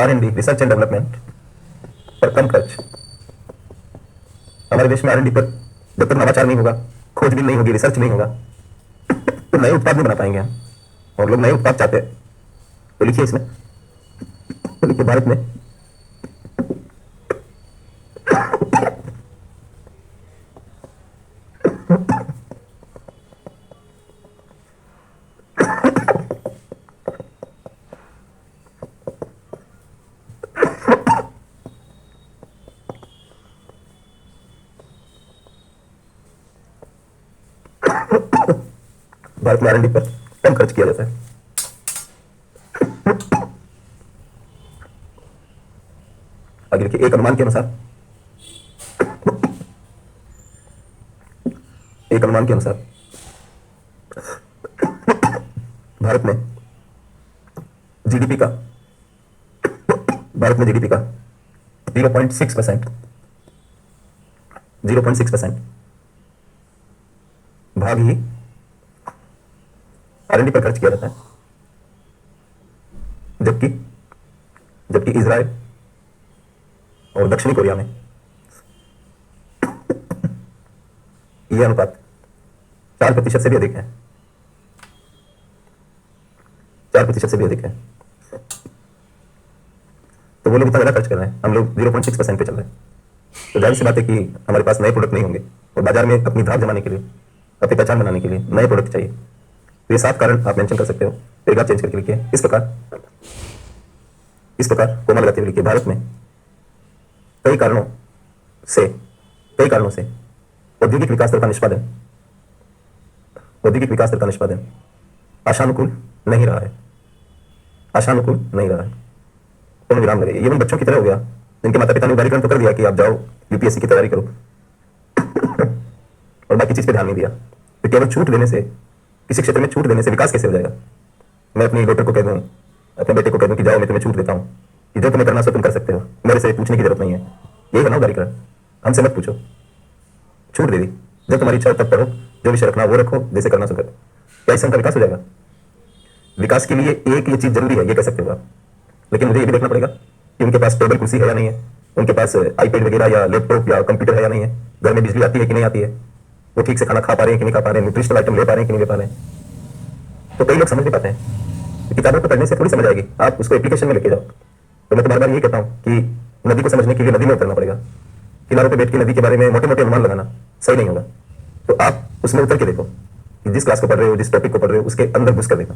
R&D, रिसर्च एंड डेवलपमेंट पर कम खर्च। हमारे देश में R&D पर जब तक नवाचार नहीं होगा, खोज भी नहीं होगी, रिसर्च नहीं होगा, तो नए उत्पाद नहीं बना पाएंगे हम। और लोग नए उत्पाद चाहते हैं, तो लिखिए इसमें, तो लिखिए भारत में भारत में R&D पर कम खर्च किया जाता है। आगे लिखिए, एक अनुमान के अनुसार भारत में जीडीपी का 0.6% भाग ही R&D पर खर्च किया जाता है, जबकि इजराइल और दक्षिणी कोरिया में यह अनुपात 4% से भी अधिक है। 4% से भी अधिक है। तो वो लोग इतना ज्यादा खर्च कर रहे हैं, हम लोग 0.6% पे चल रहे हैं। तो जाहिर सी बात है कि हमारे पास नए प्रोडक्ट नहीं होंगे, और बाजार में अपनी धाक जमाने के लिए, अपनी पहचान बनाने के लिए नए प्रोडक्ट चाहिए। तो ये 7 कारण आप मेंशन कर सकते हो। एक बार चेंज करके लिखिए इस प्रकार कोमल गति लिखिए, भारत में कई कारणों से औद्योगिक विकास दर का निष्पादन आशानुकूल नहीं रहा है। पूर्ण विराम लगे। ये उन बच्चों की तरह हो गया जिनके माता पिता ने उदारीकरण तो कर दिया कि आप जाओ यूपीएससी की तैयारी करो और बाकी चीज पे ध्यान नहीं दिया। तो केवल छूट देने से, किसी क्षेत्र में छूट देने से विकास कैसे हो जाएगा? मैं अपनी डॉक्टर को कह दूं, अपने बेटे को कह दूं कि जाओ मैं तुम्हें छूट देता हूं, कि जो तुम्हें करना सो तुम कर सकते हो, मेरे से पूछने की जरूरत नहीं है। यही है ना उदारीकरण। हमसे मत पूछो, छूट दे दी, जब तुम्हारी इच्छा हो तब पढ़ो, जो विषय रखना वो रखो, जैसे करना सो करो। क्या इससे उनका विकास हो जाएगा? विकास के लिए एक ये चीज जरूरी है, ये कह सकते हो आप, लेकिन मुझे ये भी देखना पड़ेगा कि उनके पास टेबल कुर्सी है या नहीं है, उनके पास आईपैड वगैरह या लैपटॉप या कंप्यूटर है या नहीं है, घर में बिजली आती है कि नहीं आती है, वो ठीक से खाना खा पा रहे हैं कि नहीं खा पा रहे हैं, न्यूट्रिशनल आइटम ले पा रहे हैं कि नहीं ले पा रहे हैं। तो कई लोग समझ नहीं पाते हैं। तो किताबों को पढ़ने से थोड़ी समझ आएगी, आप उसको एप्लीकेशन में लेके जाओ। तो मैं तो बार बार ये कहता हूँ कि नदी को समझने के लिए नदी में उतरना पड़ेगा। किनारों पर बैठ के नदी के बारे में मोटे मोटे अनुमान लगाना सही नहीं होगा। तो आप उसमें उतर के देखो कि जिस क्लास को पढ़ रहे हो, जिस टॉपिक को पढ़ रहे हो, उसके अंदर घुस कर देखो,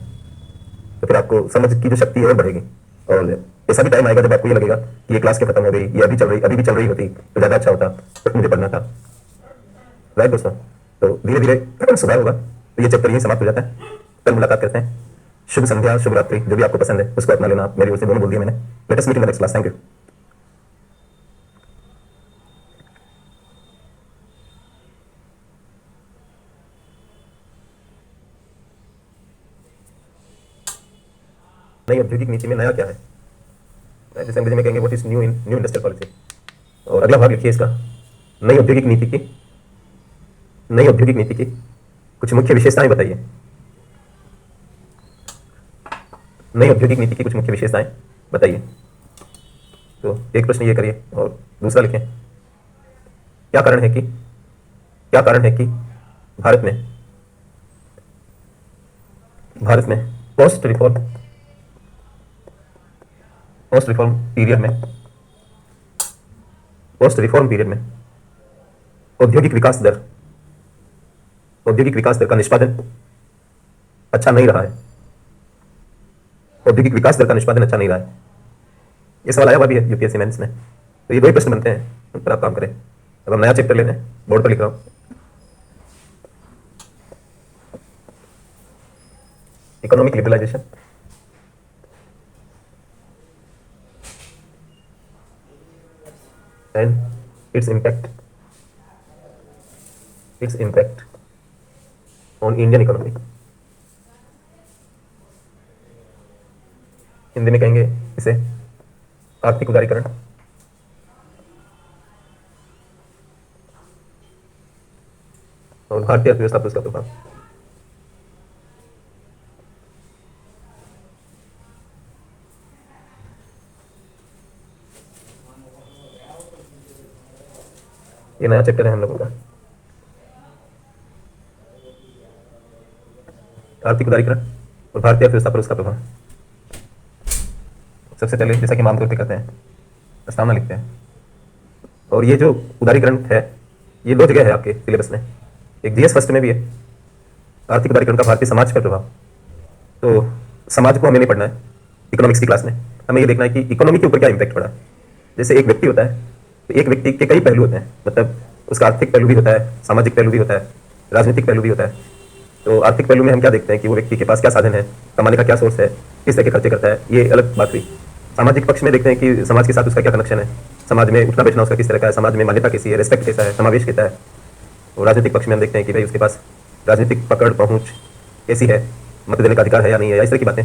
तो फिर आपको समझ की जो शक्ति है वो बढ़ेगी। और ऐसा भी टाइम आएगा जब आपको ये लगेगा कि ये क्लास के खत्म हो गई, ये अभी भी चल रही होती तो ज्यादा अच्छा होता, तो मुझे पढ़ना था। राइट दोस्तों? तो धीरे धीरे सुधार होगा। तो ये चैप्टर यही समाप्त हो जाता है। कल मुलाकात करते हैं। शुभ संध्या, शुभ रात्रि, जो भी आपको पसंद है उसको अपना लेना। आप मेरी ओर से दोनों बोल दिया मैंने। Let us meet in the next class. Thank you. नई औद्योगिक नीति में नया क्या है, जैसे अंग्रेजी में कहेंगे what is new industrial policy. और अगला भाग लिखिए इसका, नई औद्योगिक नीति की कुछ मुख्य विशेषताएं बताइए। नई औद्योगिक नीति की कुछ मुख्य विशेषताएं बताइए। तो एक प्रश्न ये करिए और दूसरा लिखें, क्या कारण है कि भारत में पोस्ट रिफॉर्म पीरियड में औद्योगिक विकास दर का निष्पादन अच्छा नहीं रहा है। औद्योगिक विकास दर का निष्पादन अच्छा नहीं रहा है। ये सवाल आया हुआ भी है यूपीएससी मेंस में। तो ये दो ही प्रश्न बनते हैं, उन पर आप काम करें। अब हम नया चैप्टर ले रहे हैं, बोर्ड पर लिख रहा हूं, economic liberalisation. And its impact on Indian economy। Hindi में कहेंगे इसे आर्थिक उदारीकरण। और भारतीय अर्थव्यवस्था पर उसका प्रभाव। ये नया चैप्टर है हम लोगों का, आर्थिक उदारीकरण और भारतीय अर्थव्यवस्था पर उसका प्रभाव। सबसे पहले जैसा कि हम आमतौर पर करते हैं, प्रस्तावना लिखते हैं। और ये जो उदारीकरण है ये दो जगह है आपके सिलेबस में, एक जीएस फर्स्ट में भी है, आर्थिक उदारीकरण का भारतीय समाज पर प्रभाव। तो समाज को हमें नहीं पढ़ना है इकोनॉमिक्स की क्लास में, हमें ये देखना है कि इकोनॉमी के ऊपर क्या इंपैक्ट पड़ा। जैसे एक व्यक्ति होता है तो एक व्यक्ति के कई पहलू होते हैं, मतलब उसका आर्थिक पहलू भी होता है, सामाजिक पहलू भी होता है, राजनीतिक पहलू भी होता है। तो आर्थिक पहलू में हम क्या देखते हैं कि वो व्यक्ति के पास क्या साधन है, कमाने का क्या सोर्स है, किस तरह के खर्चे करता है, ये अलग बात हुई। सामाजिक पक्ष में देखते हैं कि समाज के साथ उसका क्या कनेक्शन है, समाज में उठना बैठना उसका किस तरह का है, समाज में मान्यता कैसी है, रिस्पेक्ट कैसा है, समावेश कैसा है। और राजनीतिक पक्ष में हम देखते हैं कि भाई उसके पास राजनीतिक पकड़ पहुंच कैसी है, मत देने का अधिकार है या नहीं है, इस तरह की बातें।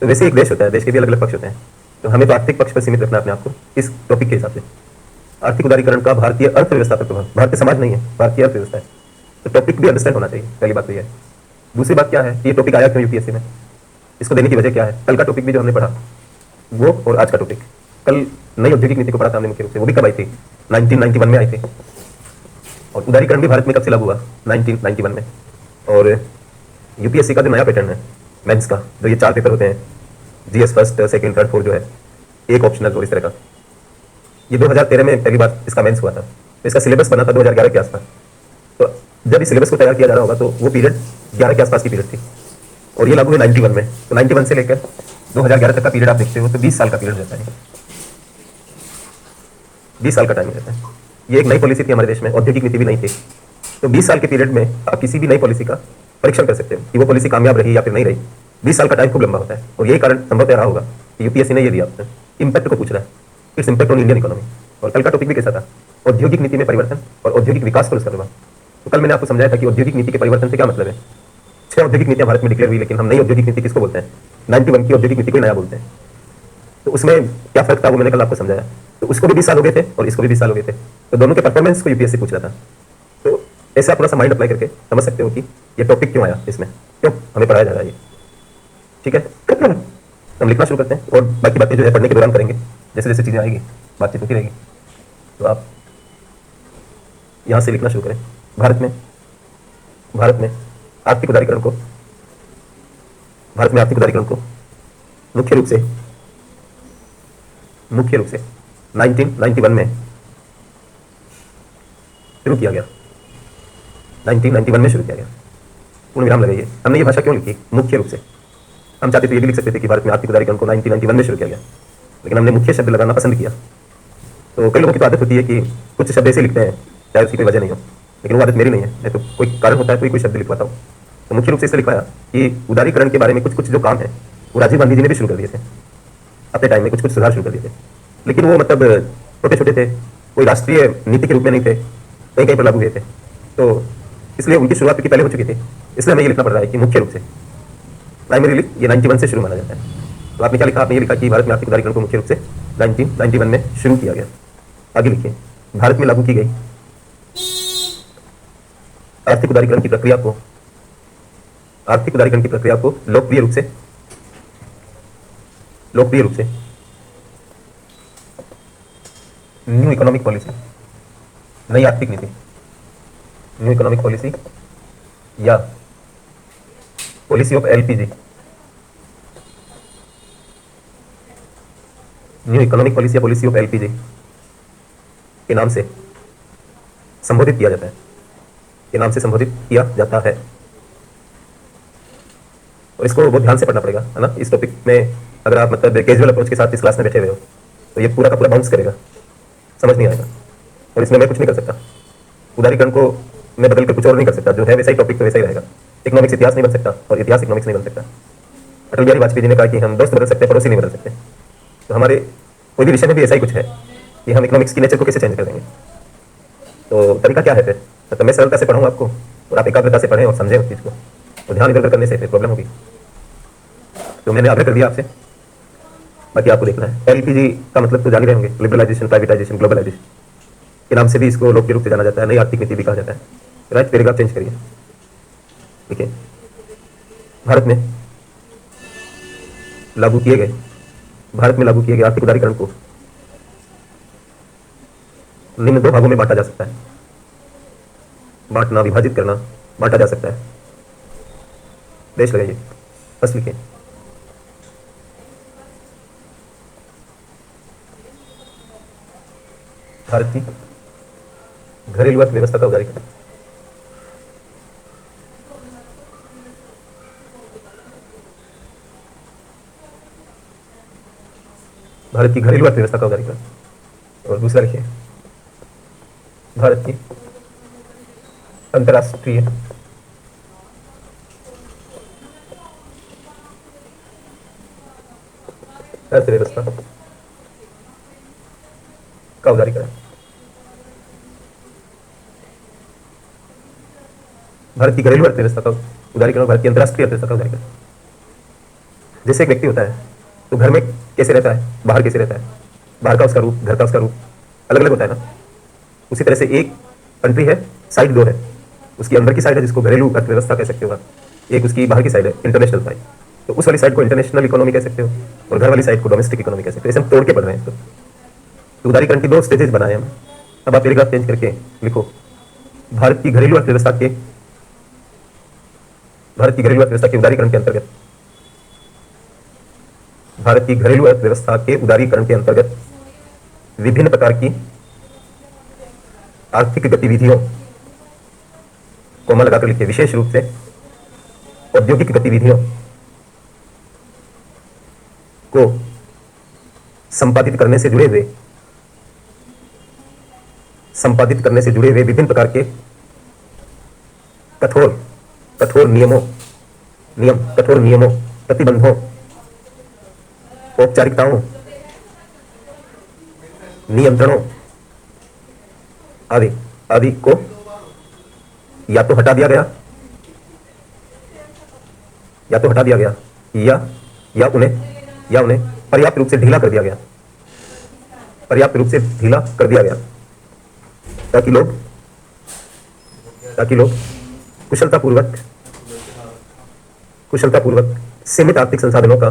तो वैसे एक देश होता है, देश के भी अलग अलग पक्ष होते हैं। तो हमें तो आर्थिक पक्ष पर सीमित रखना अपने आपको इस टॉपिक के हिसाब से। आर्थिक उदारीकरण का भारतीय अर्थव्यवस्था पर प्रभाव, भारतीय समाज नहीं है, भारतीय अर्थव्यवस्था है। तो टॉपिक भी अंडरस्टैंड होना चाहिए, पहली बात तो यह है। दूसरी बात क्या है, ये टॉपिक आया क्यों यूपीएससी में, इसको देने की वजह क्या है। कल का टॉपिक भी जो हमने पढ़ा वो और आज का टॉपिक, कल नई औद्योगिक नीति को पढ़ा था हमने मुख्य रूप से, वो भी कब आई थी, 1991 में आई थी। और उदारीकरण भी भारत में कब से लागू हुआ, 1991 में। और यूपीएससी का जो नया पैटर्न है मेंस का, जो ये 4 पेपर होते हैं, GS first, second, third, fourth जो है, एक ऑप्शनल और इस तरह का, ये 2013 में पहली बार इसका मेंस हुआ था। तो इसका सिलेबस बना था 2011 के आसपास। तो जब इस सिलेबस को तैयार किया जा रहा होगा तो वो पीरियड 11 के आसपास की पीरियड थी और ये लागू है 91 में। तो 91 से लेकर 2011 तक का पीरियड आप देखते हो तो 20 साल का पीरियड रहता है, 20 साल का टाइम रहता है। ये एक नई पॉलिसी थी हमारे देश में, औद्योगिक नीति भी नहीं थी। तो 20 साल के पीरियड में आप किसी भी नई पॉलिसी का परीक्षण कर सकते हो कि वो पॉलिसी कामयाब रही या फिर नहीं रही। 20 साल का टाइम खूब लंबा होता है और यही कारण संभवतः रहा होगा कि यूपीएससी ने ये दिया इंपैक्ट को पूछ रहा है, it's impact on Indian economy. और कल का टॉपिक भी कैसा था, औद्योगिक नीति में परिवर्तन और औद्योगिक विकास पर उसका प्रभाव। तो कल मैंने आपको समझाया था कि औद्योगिक नीति के परिवर्तन से क्या मतलब है। 6 औद्योगिक नीतियां भारत में डिक्लेयर हुई, लेकिन हम नई औद्योगिक नीति किसको बोलते हैं, 91 की औद्योगिक नीति को नया बोलते हैं। तो उसमें क्या फर्क था वो मैंने कल आपको समझाया। तो उसको भी 20 साल हो गए थे और इसको भी 20 साल हो गए थे, तो दोनों के परफॉर्मेंस को यूपीएससी पूछ रहा था। तो ऐसे आप थोड़ा सा माइंड अप्लाई करके समझ सकते हो कि ये टॉपिक क्यों आया, इसमें क्यों हमें पढ़ाया जा रहा है ये। ठीक है, हम लिखना शुरू करते हैं और बाकी बातें जो है पढ़ने के दौरान करेंगे, जैसे जैसे चीज़ें आएगी बातचीत होती रहेगी। तो आप यहाँ से लिखना शुरू करें। भारत में आर्थिक उदारीकरण को मुख्य रूप से 1991 में शुरू किया गया। 1991 में शुरू किया गया, पूर्ण विराम लगाइए। हमने ये भाषा क्यों लिखी, मुख्य रूप से। हम चाहते तो ये भी लिख सकते थे कि भारत में आर्थिक उदारीकरण को 1991 में शुरू किया गया, लेकिन हमने मुख्य शब्द लगाना पसंद किया। तो कई लोगों की तो आदत होती है कि कुछ शब्द ऐसे लिखते हैं चाहे उसकी कोई वजह नहीं हो। लेकिन वो आदत मेरी नहीं है। मैं तो कोई कारण होता है तो कोई शब्द लिखवाता हूँ। तो मुख्य रूप से इससे लिखवाया कि उदारीकरण के बारे में कुछ कुछ जो काम है वो राजीव गांधी जी ने भी शुरू कर दिए थे अपने टाइम में, कुछ कुछ सुधार शुरू कर दिए थे। लेकिन वो मतलब छोटे छोटे थे, कोई राष्ट्रीय नीति के रूप में नहीं थे, कहीं कहीं पर लागू हुए थे। तो इसलिए उनकी शुरुआत की पहले हो चुकी थी। इसलिए हमें ये लिखना पड़ रहा है कि मुख्य रूप से प्राइमरीली ये 91 से शुरू माना जाता है। तो आपने क्या लिखा? आपने ये लिखा कि भारत में आर्थिक उदारीकरण को मुख्य रूप से 1991 में शुरू किया गया। आगे लिखिए, भारत में लागू की गई आर्थिक उदारीकरण की प्रक्रिया को लोकप्रिय रूप से न्यू इकोनॉमिक पॉलिसी, नई आर्थिक नीति, न्यू इकोनॉमिक पॉलिसी या policy of LPG, new economic policy या पॉलिसी ऑफ एलपीजी के नाम से संबोधित किया जाता है, और इसको बहुत ध्यान से पढ़ना पड़ेगा, है ना। इस टॉपिक में अगर आप मतलब कैजुअल अप्रोच के साथ इस क्लास में बैठे हुए हो तो ये पूरा का पूरा बाउंस करेगा, समझ नहीं आएगा। और इसमें मैं कुछ नहीं कर सकता, उदारीकरण को मैं बदल कर कुछ और नहीं कर सकता। जो है वैसा ही टॉपिक तो वैसा ही रहेगा। इकोनॉमिक्स इतिहास नहीं बन सकता और इतिहास इकोनॉमिक्स नहीं बन सकता। अटल बिहारी वाजपेयी जी ने कहा कि हम दोस्त बदल सकते हैं, पड़ोसी नहीं बदल सकते। तो हमारे कोई भी विषय में भी ऐसा ही कुछ है कि हम इकोनॉमिक्स की नेचर को कैसे चेंज कर देंगे। तो तरीका क्या है फिर? तो मैं सरलता से पढ़ाऊँ आपको और आप एकाग्रता से पढ़ें और समझें उस चीज़ को। तो ध्यान इधर करने से फिर प्रॉब्लम होगी। तो मैंने आग्रह कर दिया आपसे, बाकी आपको देखना है। एलपीजी का मतलब तो जान ही रहे होंगे, लिबरलाइजेशन, प्राइवेटाइजेशन, ग्लोबलाइजेशन के नाम से भी इसको लोकप्रिय रूप से जाना जाता है, नई आर्थिक नीति भी कहा जाता है। राइट, पैराग्राफ चेंज करिए। ठीक है, भारत में लागू किए गए आर्थिक उदारीकरण को निम्न दो भागों में बांटा जा सकता है। बांटना, विभाजित करना, बांटा जा सकता है। देश लगाइए, फर्स्ट लिखिए। भारत की घरेलू अर्थव्यवस्था का उदारीकरण। भारत की घरेलू अर्थव्यवस्था का उदारीकरण। और दूसरा लिखिए, भारत की अंतर्राष्ट्रीय अर्थव्यवस्था का उदारीकरण। भारत की घरेलू अर्थव्यवस्था का उदारीकरण और भारत की अंतर्राष्ट्रीय अर्थव्यवस्था का उदारीकरण। जैसे एक व्यक्ति होता है तो घर में कैसे रहता है, बाहर कैसे रहता है, बाहर का उसका रूप, घर का उसका रूप अलग अलग होता है ना। उसी तरह से एक कंट्री है, साइड दो है। उसकी अंदर की साइड है जिसको घरेलू अर्थव्यवस्था कह सकते हो आप, एक उसकी बाहर की साइड है, इंटरनेशनल साइड। तो उस वाली साइड को इंटरनेशनल इकोनॉमी कह सकते हो और घर वाली साइड को डोमेस्टिक इकोनॉमी कह सकते हो। ऐसे हम तोड़ के पढ़ रहे हैं। तो उदारीकरण की दो स्टेजेस बनाए हम। अब आप पैराग्राफ चेंज करके लिखो, भारत की घरेलू अर्थव्यवस्था के उदारीकरण के अंतर्गत, भारत की घरेलू अर्थव्यवस्था के उदारीकरण के अंतर्गत विभिन्न प्रकार की आर्थिक गतिविधियों, कोमा लगाकर लिखिए, विशेष रूप से औद्योगिक गतिविधियों को संपादित करने से जुड़े हुए विभिन्न प्रकार के कठोर नियमों, प्रतिबंधों, औपचारिकताओं, नियंत्रणों आदि को या तो हटा दिया गया या उन्हें पर्याप्त रूप से ढीला कर दिया गया, ताकि लोग कुशलतापूर्वक सीमित आर्थिक संसाधनों का